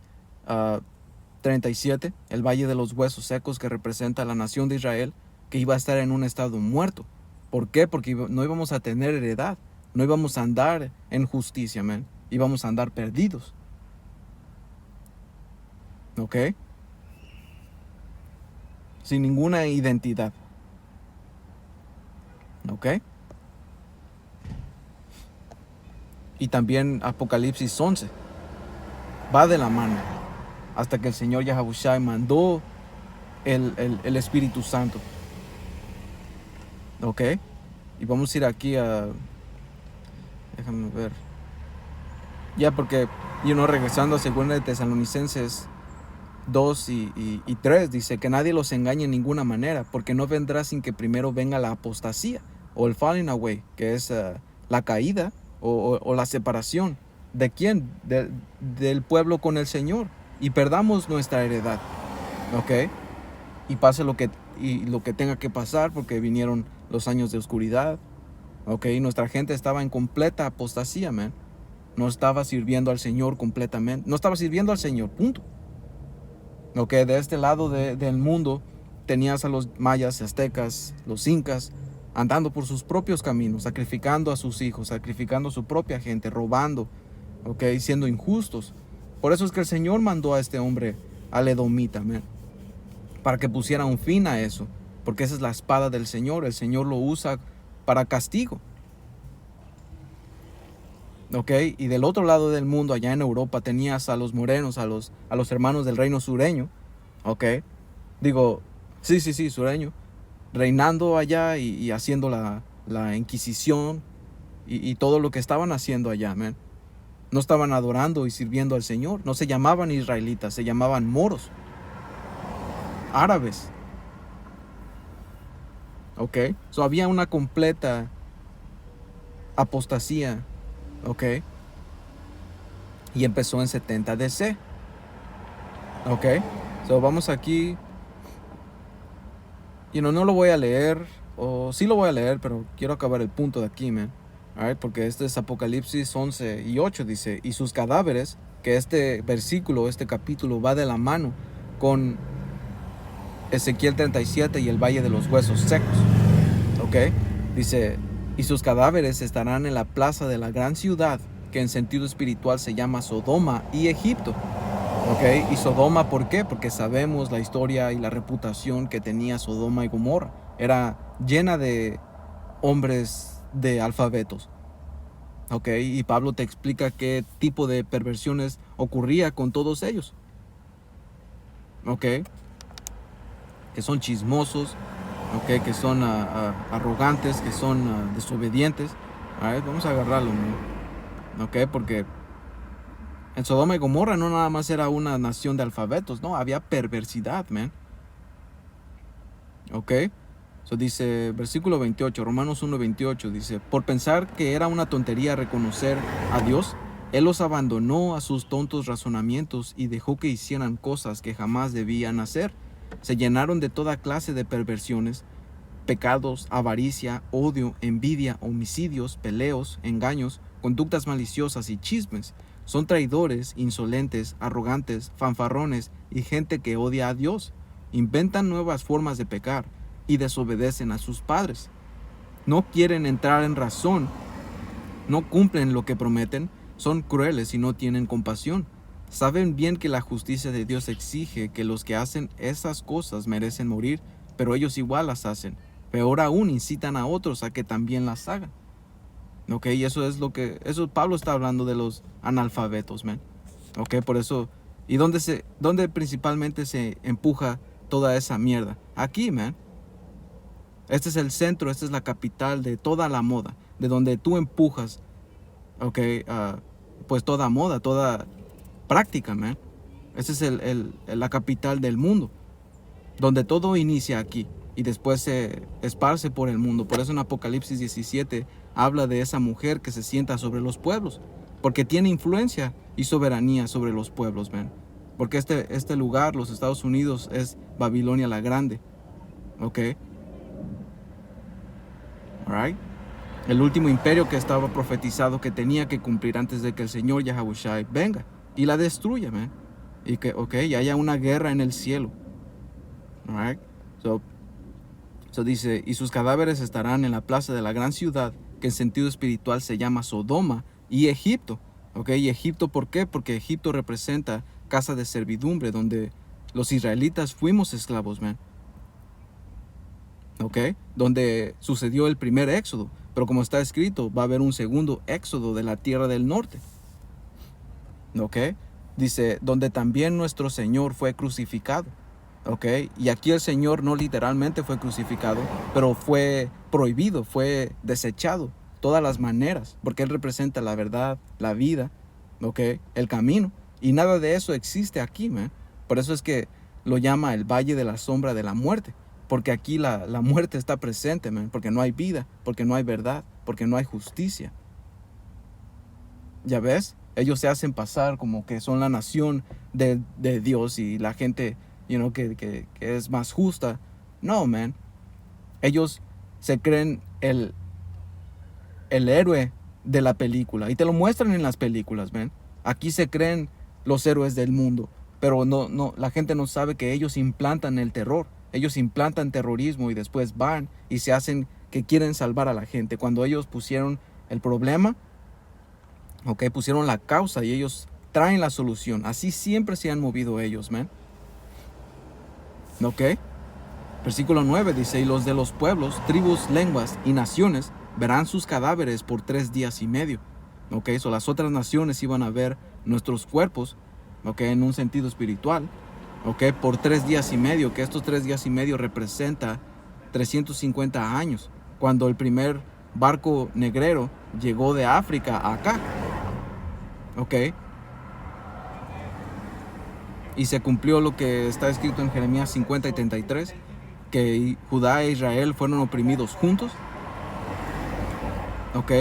37, el valle de los huesos secos, que representa a la nación de Israel, que iba a estar en un estado muerto. ¿Por qué? Porque no íbamos a tener heredad, no íbamos a andar en justicia, man. Íbamos a andar perdidos. ¿Ok? Sin ninguna identidad. ¿Ok? Y también Apocalipsis 11 va de la mano hasta que el Señor Yahabushai mandó el Espíritu Santo. ¿Ok? Y vamos a ir aquí a... Déjame ver. Ya, porque, regresando a 2 de Tesalonicenses 2 y 3, dice que nadie los engañe en ninguna manera, porque no vendrá sin que primero venga la apostasía o el falling away, que es la caída o la separación. ¿De quién? Del pueblo con el Señor, y perdamos nuestra heredad. ¿Ok? Y pase lo que tenga que pasar, porque vinieron los años de oscuridad. ¿Ok? Nuestra gente estaba en completa apostasía, man. No estaba sirviendo al Señor completamente. No estaba sirviendo al Señor, punto. ¿Ok? De este lado del mundo tenías a los mayas, aztecas, los incas, andando por sus propios caminos, sacrificando a sus hijos, sacrificando a su propia gente, robando, ¿ok? Siendo injustos. Por eso es que el Señor mandó a este hombre, al edomita, man, para que pusiera un fin a eso, porque esa es la espada del Señor. El Señor lo usa para castigo. ¿Ok? Y del otro lado del mundo, allá en Europa, tenías a los morenos, a los hermanos del reino sureño. ¿Ok? Digo, sí, sureño. Reinando allá y haciendo la Inquisición y todo lo que estaban haciendo allá, man. No estaban adorando y sirviendo al Señor. No se llamaban israelitas, se llamaban moros. Árabes. ¿Ok? So había una completa apostasía. ¿Ok? Y empezó en 70 DC. ¿Ok? So vamos aquí. No lo voy a leer. O sí lo voy a leer, pero quiero acabar el punto de aquí, man. Alright, porque este es Apocalipsis 11 y 8, dice, y sus cadáveres, que este versículo, este capítulo va de la mano con Ezequiel 37 y el valle de los huesos secos. ¿Ok? Dice, y sus cadáveres estarán en la plaza de la gran ciudad, que en sentido espiritual se llama Sodoma y Egipto. ¿Ok? Y Sodoma, ¿por qué? Porque sabemos la historia y la reputación que tenía Sodoma y Gomorra. Era llena de hombres de alfabetos. ¿Ok? Y Pablo te explica qué tipo de perversiones ocurría con todos ellos. ¿Ok? Que son chismosos, ¿ok? Que son arrogantes, que son desobedientes. A ver, vamos a agarrarlo, ¿no? ¿Ok? Porque en Sodoma y Gomorra no nada más era una nación de alfabetos, no, había perversidad, man. ¿Ok? So dice, versículo 28, Romanos 1:28, dice, por pensar que era una tontería reconocer a Dios, Él los abandonó a sus tontos razonamientos y dejó que hicieran cosas que jamás debían hacer. Se llenaron de toda clase de perversiones, pecados, avaricia, odio, envidia, homicidios, peleos, engaños, conductas maliciosas y chismes. Son traidores, insolentes, arrogantes, fanfarrones y gente que odia a Dios. Inventan nuevas formas de pecar y desobedecen a sus padres. No quieren entrar en razón, no cumplen lo que prometen, son crueles y no tienen compasión. Saben bien que la justicia de Dios exige que los que hacen esas cosas merecen morir, pero ellos igual las hacen. Peor aún, incitan a otros a que también las hagan. Ok, y eso Pablo está hablando de los analfabetos, man. Ok, por eso, ¿y dónde principalmente se empuja toda esa mierda? Aquí, man. Este es el centro, esta es la capital de toda la moda, de donde tú empujas, ok, pues toda moda, toda práctica, man. Esta es la capital del mundo, donde todo inicia aquí y después se esparce por el mundo. Por eso en Apocalipsis 17 habla de esa mujer que se sienta sobre los pueblos, porque tiene influencia y soberanía sobre los pueblos, man. Porque este lugar, los Estados Unidos, es Babilonia la Grande, ok. Alright. El último imperio que estaba profetizado que tenía que cumplir antes de que el Señor Yahawashi venga y la destruya, man. Y que, y haya una guerra en el cielo. Alright. So dice, y sus cadáveres estarán en la plaza de la gran ciudad, que en sentido espiritual se llama Sodoma y Egipto. Y Egipto, ¿por qué? Porque Egipto representa casa de servidumbre, donde los israelitas fuimos esclavos, man. Donde sucedió el primer éxodo, pero como está escrito, va a haber un segundo éxodo de la tierra del norte. Dice, donde también nuestro Señor fue crucificado. Y aquí el Señor no literalmente fue crucificado, pero fue prohibido, fue desechado, todas las maneras, porque Él representa la verdad, la vida, el camino, y nada de eso existe aquí, man. Por eso es que lo llama el valle de la sombra de la muerte, porque aquí la muerte está presente, man, porque no hay vida, porque no hay verdad, porque no hay justicia. ¿Ya ves? Ellos se hacen pasar como que son la nación de Dios y la gente, que es más justa. No, man. Ellos se creen el héroe de la película y te lo muestran en las películas, man. Aquí se creen los héroes del mundo, pero no, la gente no sabe que ellos implantan el terror. Ellos implantan terrorismo y después van y se hacen que quieren salvar a la gente. Cuando ellos pusieron el problema, ok, pusieron la causa y ellos traen la solución. Así siempre se han movido ellos, man. Ok. Versículo 9 dice, y los de los pueblos, tribus, lenguas y naciones verán sus cadáveres por 3 días y medio. Ok, las otras naciones iban a ver nuestros cuerpos, ok, en un sentido espiritual, ok, por 3 días y medio, que estos 3 días y medio representa 350 años, cuando el primer barco negrero llegó de África a acá, ok. Y se cumplió lo que está escrito en Jeremías 50 y 33, que Judá e Israel fueron oprimidos juntos. Ok.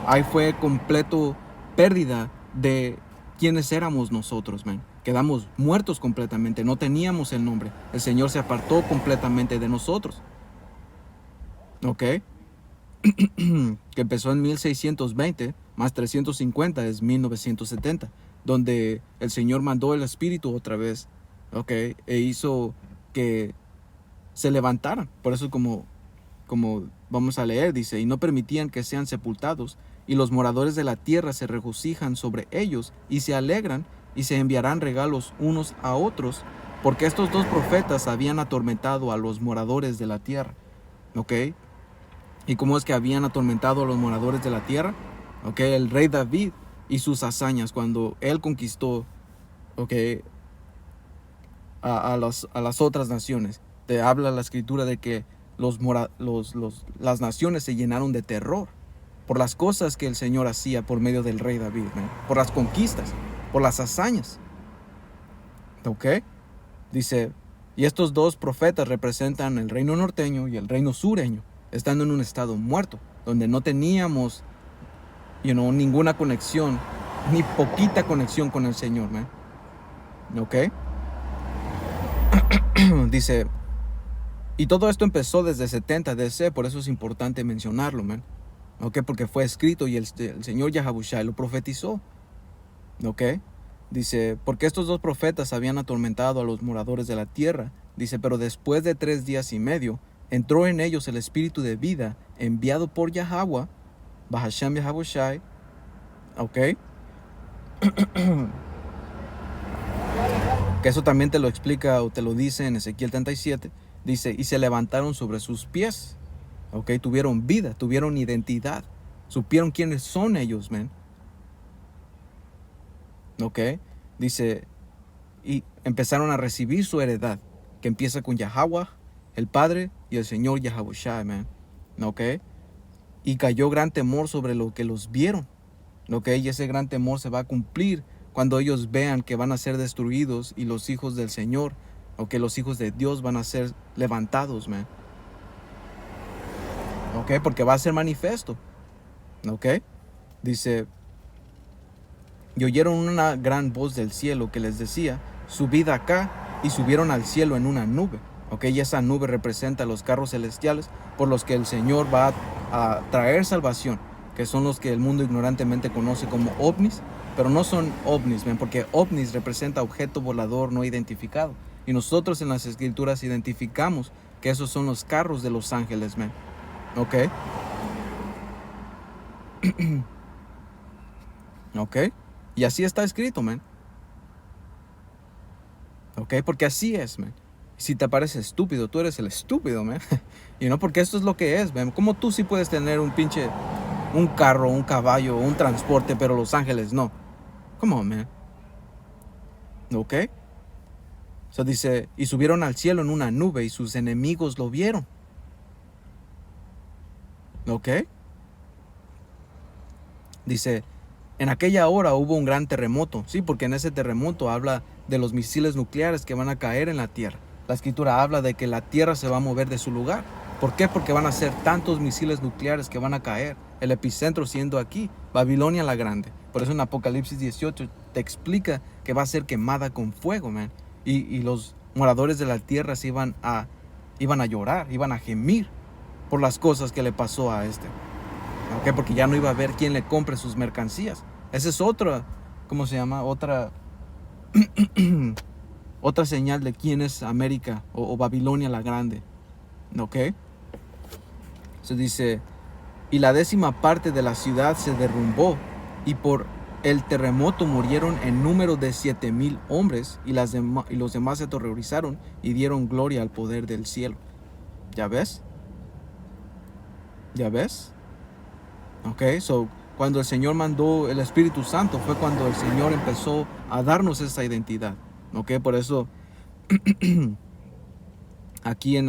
Ahí fue completo pérdida de quiénes éramos nosotros, man. Quedamos muertos completamente, no teníamos el nombre. El Señor se apartó completamente de nosotros. Ok. Que empezó en 1620, más 350 es 1970, donde el Señor mandó el Espíritu otra vez, ok, e hizo que se levantaran. Por eso como vamos a leer, dice, y no permitían que sean sepultados, y los moradores de la tierra se regocijan sobre ellos, y se alegran, y se enviarán regalos unos a otros, porque estos dos profetas habían atormentado a los moradores de la tierra. ¿Ok? ¿Y cómo es que habían atormentado a los moradores de la tierra? ¿Ok? El rey David y sus hazañas cuando él conquistó, ¿ok?, a las otras naciones. Te habla la escritura de que las naciones se llenaron de terror por las cosas que el Señor hacía por medio del rey David, ¿no? Por las conquistas, por las hazañas. ¿Ok? Dice, y estos dos profetas representan el reino norteño y el reino sureño, estando en un estado muerto, donde no teníamos ninguna conexión, ni poquita conexión con el Señor, ¿no? ¿Ok? Dice, y todo esto empezó desde 70 DC, por eso es importante mencionarlo, man. ¿Ok? Porque fue escrito y el Señor Yahabushai lo profetizó. ¿Ok? Dice, porque estos dos profetas habían atormentado a los moradores de la tierra. Dice, pero después de 3 días y medio, entró en ellos el espíritu de vida enviado por Yahweh, Bahasham Yahabushai. ¿Ok? Que eso también te lo explica o te lo dice en Ezequiel 37. Dice, y se levantaron sobre sus pies. Ok, tuvieron vida, tuvieron identidad. Supieron quiénes son ellos, man. Ok, dice, y empezaron a recibir su heredad, que empieza con Yahweh, el Padre, y el Señor Yahabushai, man. Ok, y cayó gran temor sobre lo que los vieron. Ok, y ese gran temor se va a cumplir cuando ellos vean que van a ser destruidos y los hijos del Señor, o que los hijos de Dios van a ser levantados, man. Ok, porque va a ser manifiesto. Ok, dice, y oyeron una gran voz del cielo que les decía, subid acá, y subieron al cielo en una nube. Ok, y esa nube representa los carros celestiales por los que el Señor va a traer salvación, que son los que el mundo ignorantemente conoce como ovnis, pero no son ovnis, man, porque ovnis representa objeto volador no identificado. Y nosotros en las escrituras identificamos que esos son los carros de los ángeles, man. ¿Ok? ¿Ok? Y así está escrito, man. ¿Ok? Porque así es, man. Si te parece estúpido, tú eres el estúpido, man. Y no, porque esto es lo que es, man. ¿Cómo tú sí puedes tener un carro, un caballo, un transporte, pero los ángeles no? Come on, man. ¿Ok? O sea, dice, y subieron al cielo en una nube y sus enemigos lo vieron. ¿Ok? Dice, en aquella hora hubo un gran terremoto. Sí, porque en ese terremoto habla de los misiles nucleares que van a caer en la tierra. La escritura habla de que la tierra se va a mover de su lugar. ¿Por qué? Porque van a ser tantos misiles nucleares que van a caer. El epicentro siendo aquí, Babilonia la Grande. Por eso en Apocalipsis 18 te explica que va a ser quemada con fuego, man. Y los moradores de la tierra se iban a llorar, iban a gemir por las cosas que le pasó a este. ¿Ok? Porque ya no iba a haber quien le compre sus mercancías. Esa es otra, ¿cómo se llama? Otra señal de quién es América o Babilonia la Grande. ¿Ok? Se dice, y la 10ª parte de la ciudad se derrumbó, y por el terremoto murieron en número de 7,000 hombres, y los demás se aterrorizaron y dieron gloria al poder del cielo. ¿Ya ves? ¿Ya ves? Ok, so cuando el Señor mandó el Espíritu Santo fue cuando el Señor empezó a darnos esa identidad. Ok, por eso aquí en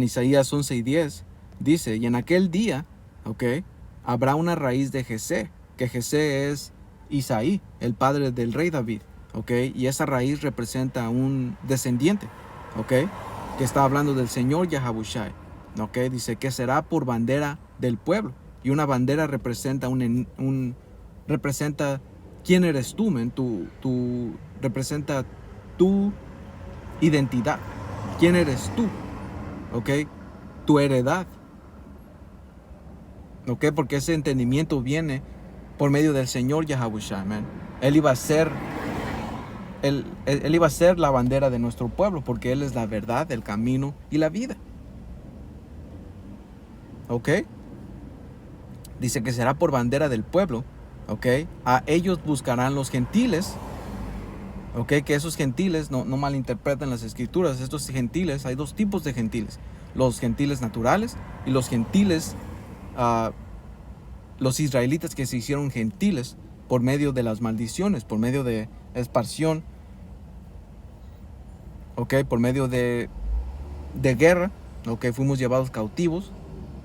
Isaías 11:10 dice, y en aquel día, ok, habrá una raíz de Jesé, que Jesé es Isaí, el padre del rey David, ok, y esa raíz representa a un descendiente, ok, que está hablando del Señor Yahabushai, ok, dice que será por bandera del pueblo, y una bandera representa representa quién eres tú, man, representa tu identidad, quién eres tú, ok, tu heredad. ¿Ok? Porque ese entendimiento viene por medio del Señor Yahabushai, man. Él iba a ser la bandera de nuestro pueblo, porque Él es la verdad, el camino y la vida. ¿Ok? Dice que será por bandera del pueblo. ¿Ok? A ellos buscarán los gentiles. ¿Ok? Que esos gentiles, no malinterpreten las escrituras. Estos gentiles, hay dos tipos de gentiles. Los gentiles naturales y los gentiles los israelitas que se hicieron gentiles por medio de las maldiciones, por medio de expansión, okay, por medio de guerra, okay, fuimos llevados cautivos,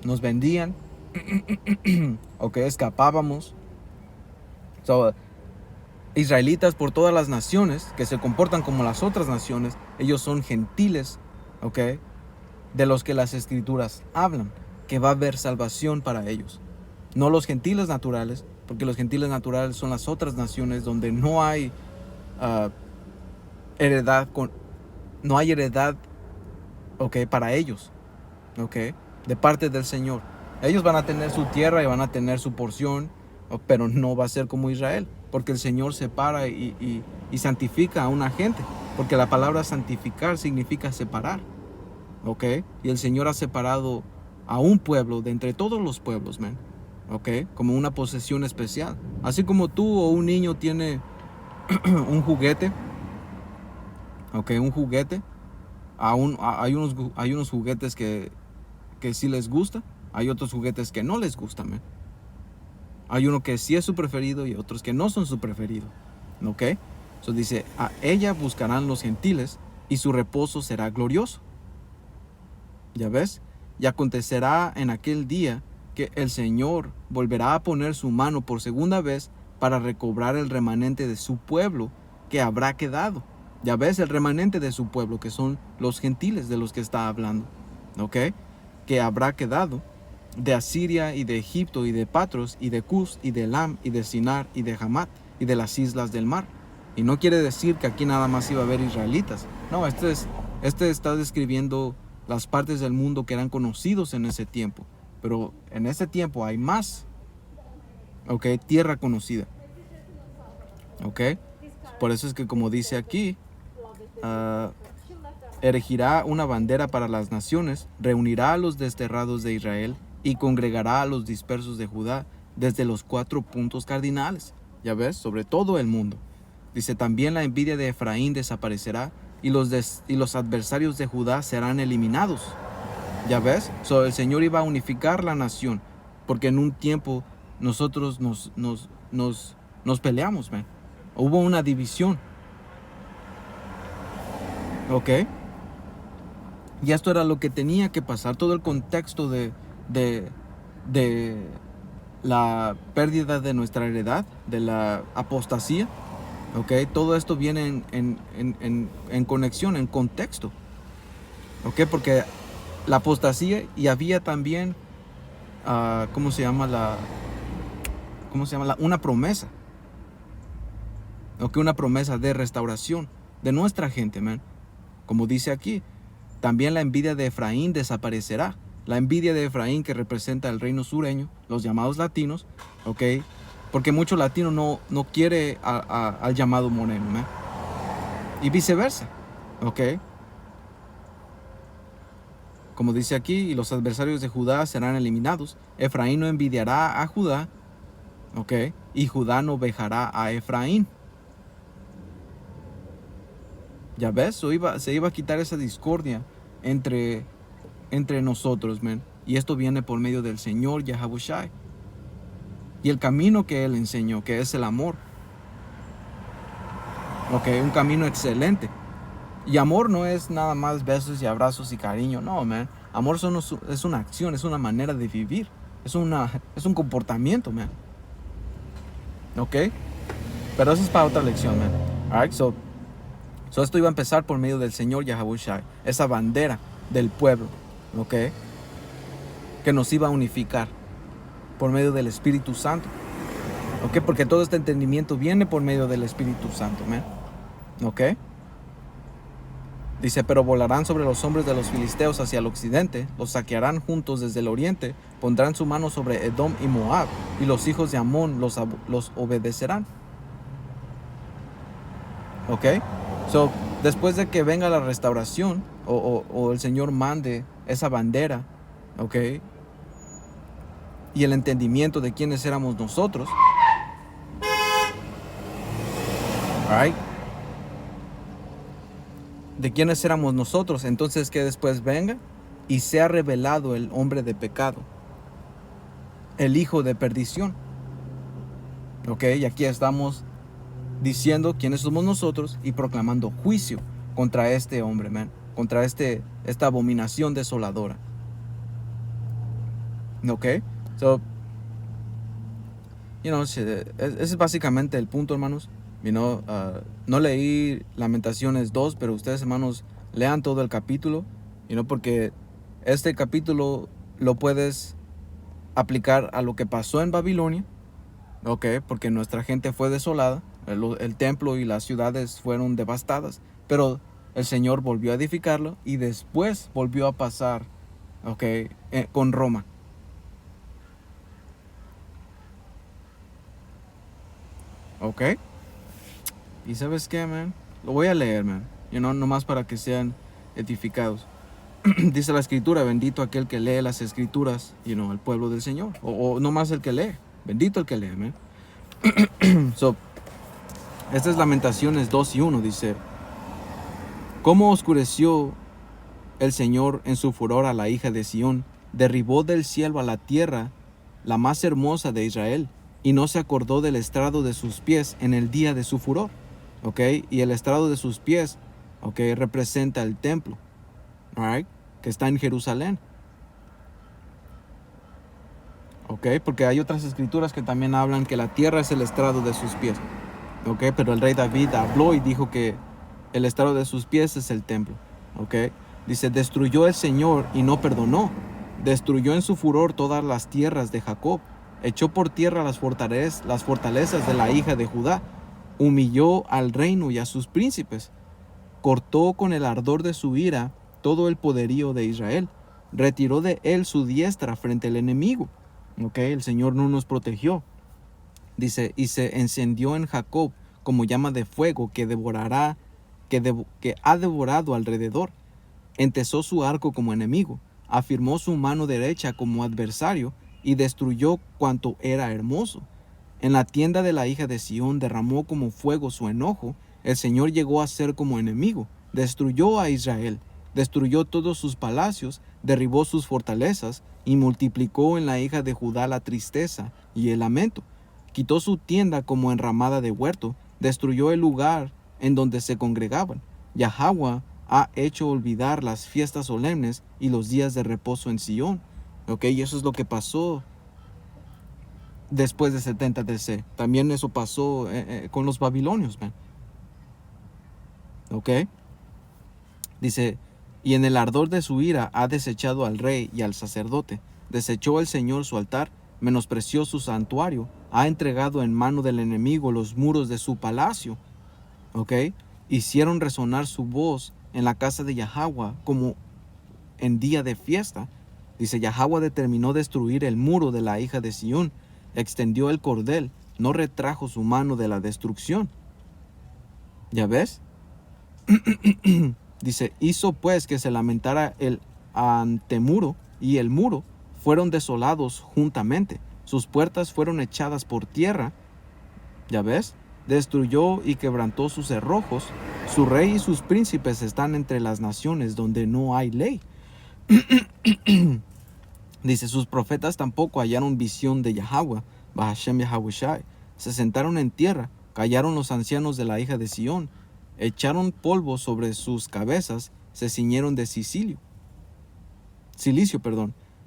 nos vendían, okay, escapábamos. So, israelitas por todas las naciones que se comportan como las otras naciones, ellos son gentiles, okay, de los que las escrituras hablan, que va a haber salvación para ellos. No los gentiles naturales, porque los gentiles naturales son las otras naciones donde no hay heredad, okay, para ellos, okay, de parte del Señor. Ellos van a tener su tierra y van a tener su porción, pero no va a ser como Israel, porque el Señor separa y santifica a una gente, porque la palabra santificar significa separar, okay, y el Señor ha separado a un pueblo de entre todos los pueblos, man. Okay, como una posesión especial. Así como tú o un niño tiene un juguete, okay, un juguete. Hay unos juguetes que sí les gusta, hay otros juguetes que no les gustan, man. Hay uno que sí es su preferido y otros que no son su preferido. Okay, so dice, a ella buscarán los gentiles y su reposo será glorioso. ¿Ya ves? Y acontecerá en aquel día que el Señor volverá a poner su mano por segunda vez para recobrar el remanente de su pueblo que habrá quedado. Ya ves, el remanente de su pueblo, que son los gentiles de los que está hablando, ¿ok? Que habrá quedado de Asiria y de Egipto y de Patros y de Cus y de Elam y de Sinar y de Hamat y de las islas del mar. Y no quiere decir que aquí nada más iba a haber israelitas. No, este está describiendo las partes del mundo que eran conocidos en ese tiempo. Pero en ese tiempo hay más, ¿ok? Tierra conocida, ¿ok? Por eso es que, como dice aquí, erigirá una bandera para las naciones, reunirá a los desterrados de Israel y congregará a los dispersos de Judá desde los 4 puntos cardinales, ya ves, sobre todo el mundo. Dice, también la envidia de Efraín desaparecerá y los adversarios de Judá serán eliminados. ¿Ya ves? So, el Señor iba a unificar la nación, porque en un tiempo nosotros nos peleamos, man. Hubo una división. ¿Ok? Y esto era lo que tenía que pasar. Todo el contexto de la pérdida de nuestra heredad, de la apostasía. ¿Ok? Todo esto viene en conexión, en contexto. ¿Ok? Porque la apostasía, y había también, ¿cómo se llama? Una promesa. ¿Ok? Una promesa de restauración de nuestra gente, man. Como dice aquí, también la envidia de Efraín desaparecerá. La envidia de Efraín, que representa el reino sureño, los llamados latinos, ¿ok? Porque mucho latino no quiere al llamado moreno, man. Y viceversa, ¿ok? Como dice aquí, y los adversarios de Judá serán eliminados. Efraín no envidiará a Judá, ¿ok? Y Judá no vejará a Efraín. Ya ves, se iba a quitar esa discordia entre nosotros, man. Y esto viene por medio del Señor Yahabushai. Y el camino que Él enseñó, que es el amor. Ok, un camino excelente. Y amor no es nada más besos y abrazos y cariño. No, man. Amor es una acción, es una manera de vivir. Es un comportamiento, man. Ok. Pero eso es para otra lección, man. Alright, so esto iba a empezar por medio del Señor Yahabushai. Esa bandera del pueblo. Ok. Que nos iba a unificar por medio del Espíritu Santo. Ok. Porque todo este entendimiento viene por medio del Espíritu Santo, man. Ok. Dice, pero volarán sobre los hombres de los filisteos hacia el occidente, los saquearán juntos desde el oriente, pondrán su mano sobre Edom y Moab, y los hijos de Amón los obedecerán. ¿Ok? So, después de que venga la restauración, o el Señor mande esa bandera, ¿ok? Y el entendimiento de quiénes éramos nosotros, ¿right? De quiénes éramos nosotros, entonces que después venga y sea revelado el hombre de pecado, el hijo de perdición. Ok, y aquí estamos diciendo quiénes somos nosotros y proclamando juicio contra este hombre, man, contra esta abominación desoladora. Ok, so, ese es básicamente el punto, hermanos. No leí Lamentaciones 2, pero ustedes, hermanos, lean todo el capítulo, porque este capítulo lo puedes aplicar a lo que pasó en Babilonia, porque nuestra gente fue desolada, el templo y las ciudades fueron devastadas, pero el Señor volvió a edificarlo y después volvió a pasar, con Roma. Ok. Y ¿sabes qué, man? Lo voy a leer, man. Nomás para que sean edificados. Dice la escritura, bendito aquel que lee las escrituras, el pueblo del Señor. O nomás el que lee. Bendito el que lee, man. Esta es Lamentaciones 2:1, dice, ¿cómo oscureció el Señor en su furor a la hija de Sión? Derribó del cielo a la tierra la más hermosa de Israel, y no se acordó del estrado de sus pies en el día de su furor. Ok, y el estrado de sus pies, representa el templo, right, que está en Jerusalén. Ok, porque hay otras escrituras que también hablan que la tierra es el estrado de sus pies. Ok, pero el rey David habló y dijo que el estrado de sus pies es el templo. Ok, dice, destruyó el Señor y no perdonó. Destruyó en su furor todas las tierras de Jacob. Echó por tierra las fortalezas de la hija de Judá. Humilló al reino y a sus príncipes. Cortó con el ardor de su ira todo el poderío de Israel. Retiró de él su diestra frente al enemigo. El Señor no nos protegió. Dice, y se encendió en Jacob como llama de fuego que ha devorado alrededor. Entesó su arco como enemigo. Afirmó su mano derecha como adversario y destruyó cuanto era hermoso. En la tienda de la hija de Sión derramó como fuego su enojo. El Señor llegó a ser como enemigo. Destruyó a Israel. Destruyó todos sus palacios. Derribó sus fortalezas. Y multiplicó en la hija de Judá la tristeza y el lamento. Quitó su tienda como enramada de huerto. Destruyó el lugar en donde se congregaban. Yahweh ha hecho olvidar las fiestas solemnes y los días de reposo en Sión. Y eso es lo que pasó después de 70 DC. También eso pasó con los babilonios, man. Dice, y en el ardor de su ira ha desechado al rey y al sacerdote. Desechó el Señor su altar, menospreció su santuario, ha entregado en mano del enemigo los muros de su palacio. Hicieron resonar su voz en la casa de Yahweh como en día de fiesta. Dice, Yahweh determinó destruir el muro de la hija de Sión. Extendió el cordel, no retrajo su mano de la destrucción. ¿Ya ves? Dice, hizo pues que se lamentara el antemuro y el muro fueron desolados juntamente. Sus puertas fueron echadas por tierra. ¿Ya ves? Destruyó y quebrantó sus cerrojos. Su rey y sus príncipes están entre las naciones donde no hay ley. Dice, sus profetas tampoco hallaron visión de Yahweh, Bahashem Yahabushai. Se sentaron en tierra, callaron los ancianos de la hija de Sión, echaron polvo sobre sus cabezas, se ciñeron de silicio.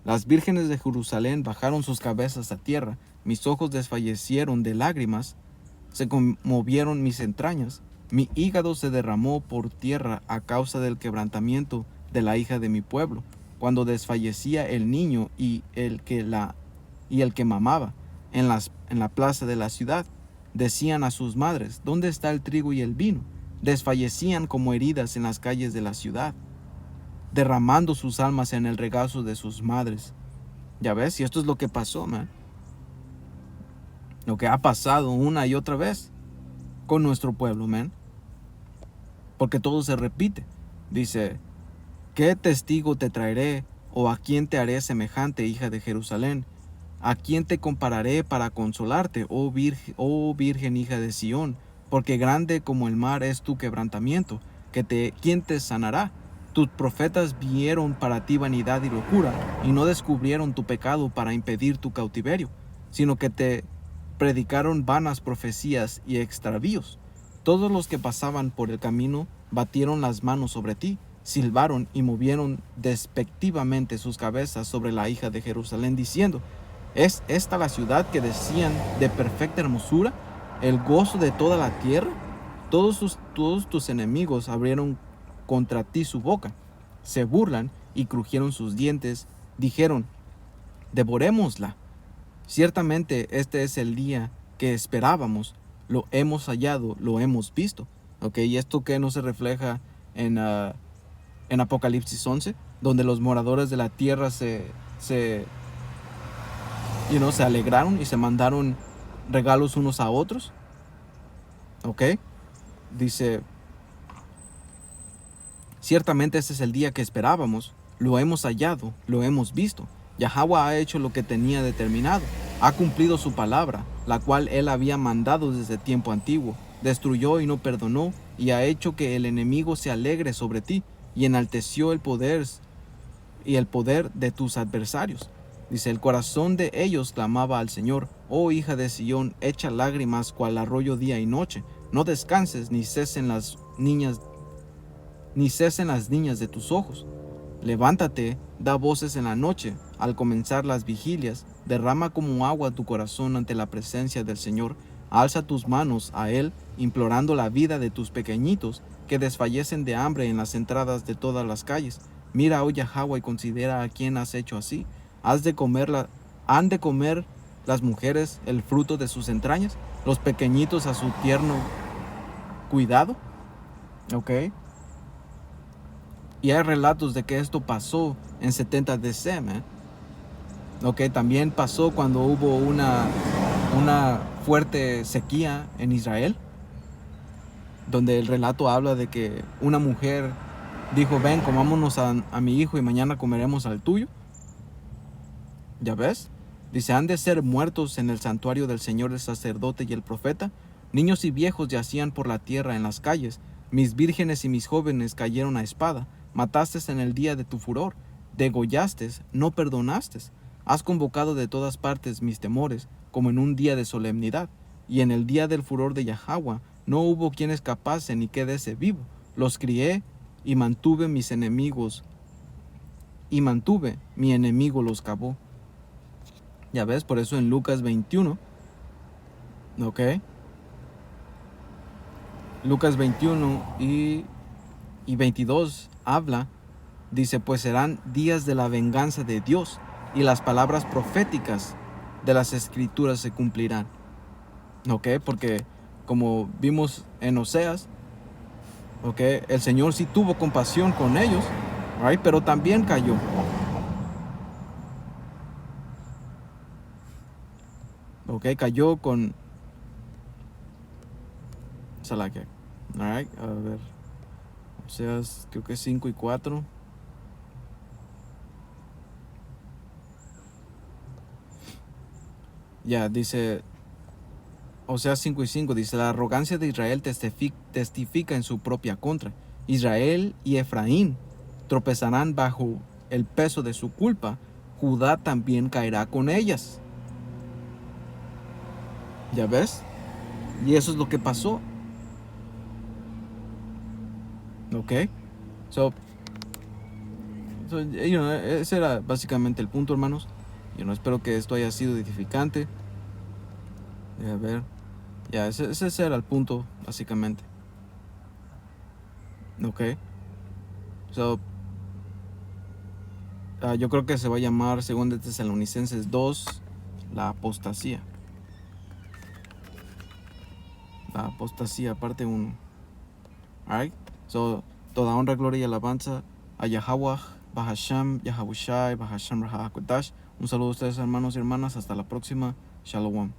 Las vírgenes de Jerusalén bajaron sus cabezas a tierra, mis ojos desfallecieron de lágrimas, se conmovieron mis entrañas, mi hígado se derramó por tierra a causa del quebrantamiento de la hija de mi pueblo, cuando desfallecía el niño y el que mamaba en la plaza de la ciudad. Decían a sus madres, ¿dónde está el trigo y el vino? Desfallecían como heridas en las calles de la ciudad, derramando sus almas en el regazo de sus madres. Ya ves, y esto es lo que pasó, man. Lo que ha pasado una y otra vez con nuestro pueblo, man. Porque todo se repite. Dice, ¿qué testigo te traeré? ¿O a quién te haré semejante, hija de Jerusalén? ¿A quién te compararé para consolarte, oh virgen hija de Sión? Porque grande como el mar es tu quebrantamiento. ¿Quién te sanará? Tus profetas vieron para ti vanidad y locura, y no descubrieron tu pecado para impedir tu cautiverio, sino que te predicaron vanas profecías y extravíos. Todos los que pasaban por el camino batieron las manos sobre ti, silbaron y movieron despectivamente sus cabezas sobre la hija de Jerusalén, diciendo, ¿es esta la ciudad que decían de perfecta hermosura, el gozo de toda la tierra? Todos tus enemigos abrieron contra ti su boca, se burlan y crujieron sus dientes, dijeron, devorémosla. Ciertamente este es el día que esperábamos, lo hemos hallado, lo hemos visto. Y esto que no se refleja en Apocalipsis 11, donde los moradores de la tierra se alegraron y se mandaron regalos unos a otros. Dice, ciertamente este es el día que esperábamos, lo hemos hallado, lo hemos visto. Yahweh ha hecho lo que tenía determinado, ha cumplido su palabra, la cual él había mandado desde tiempo antiguo. Destruyó y no perdonó, y ha hecho que el enemigo se alegre sobre ti, y enalteció el poder de tus adversarios. Dice, el corazón de ellos clamaba al Señor, oh hija de Sión, echa lágrimas cual arroyo día y noche, no descanses ni cesen las niñas de tus ojos. Levántate, da voces en la noche, al comenzar las vigilias, derrama como agua tu corazón ante la presencia del Señor, alza tus manos a Él, implorando la vida de tus pequeñitos, que desfallecen de hambre en las entradas de todas las calles. Mira, oh Yahweh, y considera a quién has hecho así. ¿Han de comer las mujeres el fruto de sus entrañas, los pequeñitos a su tierno cuidado? Y hay relatos de que esto pasó en 70 DC, man. También pasó cuando hubo una fuerte sequía en Israel, donde el relato habla de que una mujer dijo, ven, comámonos a mi hijo y mañana comeremos al tuyo. ¿Ya ves? Dice, han de ser muertos en el santuario del Señor el sacerdote y el profeta. Niños y viejos yacían por la tierra en las calles. Mis vírgenes y mis jóvenes cayeron a espada. Mataste en el día de tu furor. Degollaste, no perdonaste. Has convocado de todas partes mis temores, como en un día de solemnidad. Y en el día del furor de Yahweh no hubo quien escapase ni quedase vivo. Los crié y mantuve mis enemigos. Mi enemigo los cavó. Ya ves, por eso en Lucas 21, Lucas 21 y 22 habla, dice, pues serán días de la venganza de Dios y las palabras proféticas de las escrituras se cumplirán. Porque como vimos en Oseas, el Señor sí tuvo compasión con ellos, pero también cayó. Cayó con Salakia. A ver. Oseas, creo que 5 y 4. Ya, dice, Oseas 5:5, dice, la arrogancia de Israel testifica en su propia contra. Israel y Efraín tropezarán bajo el peso de su culpa. Judá también caerá con ellas. ¿Ya ves? Y eso es lo que pasó. ¿Ok? So, ese era básicamente el punto, hermanos. Yo espero que esto haya sido edificante. A ver. Ya, ese era el punto, básicamente. ¿Ok? So, yo creo que se va a llamar, según de Tesalonicenses 2, la apostasía. La apostasía, parte 1. Alright? So, toda honra, gloria y alabanza a Yahweh, Bahasham, Yahabushai, Bahasham Rahakwadash. Un saludo a ustedes, hermanos y hermanas. Hasta la próxima. Shalom.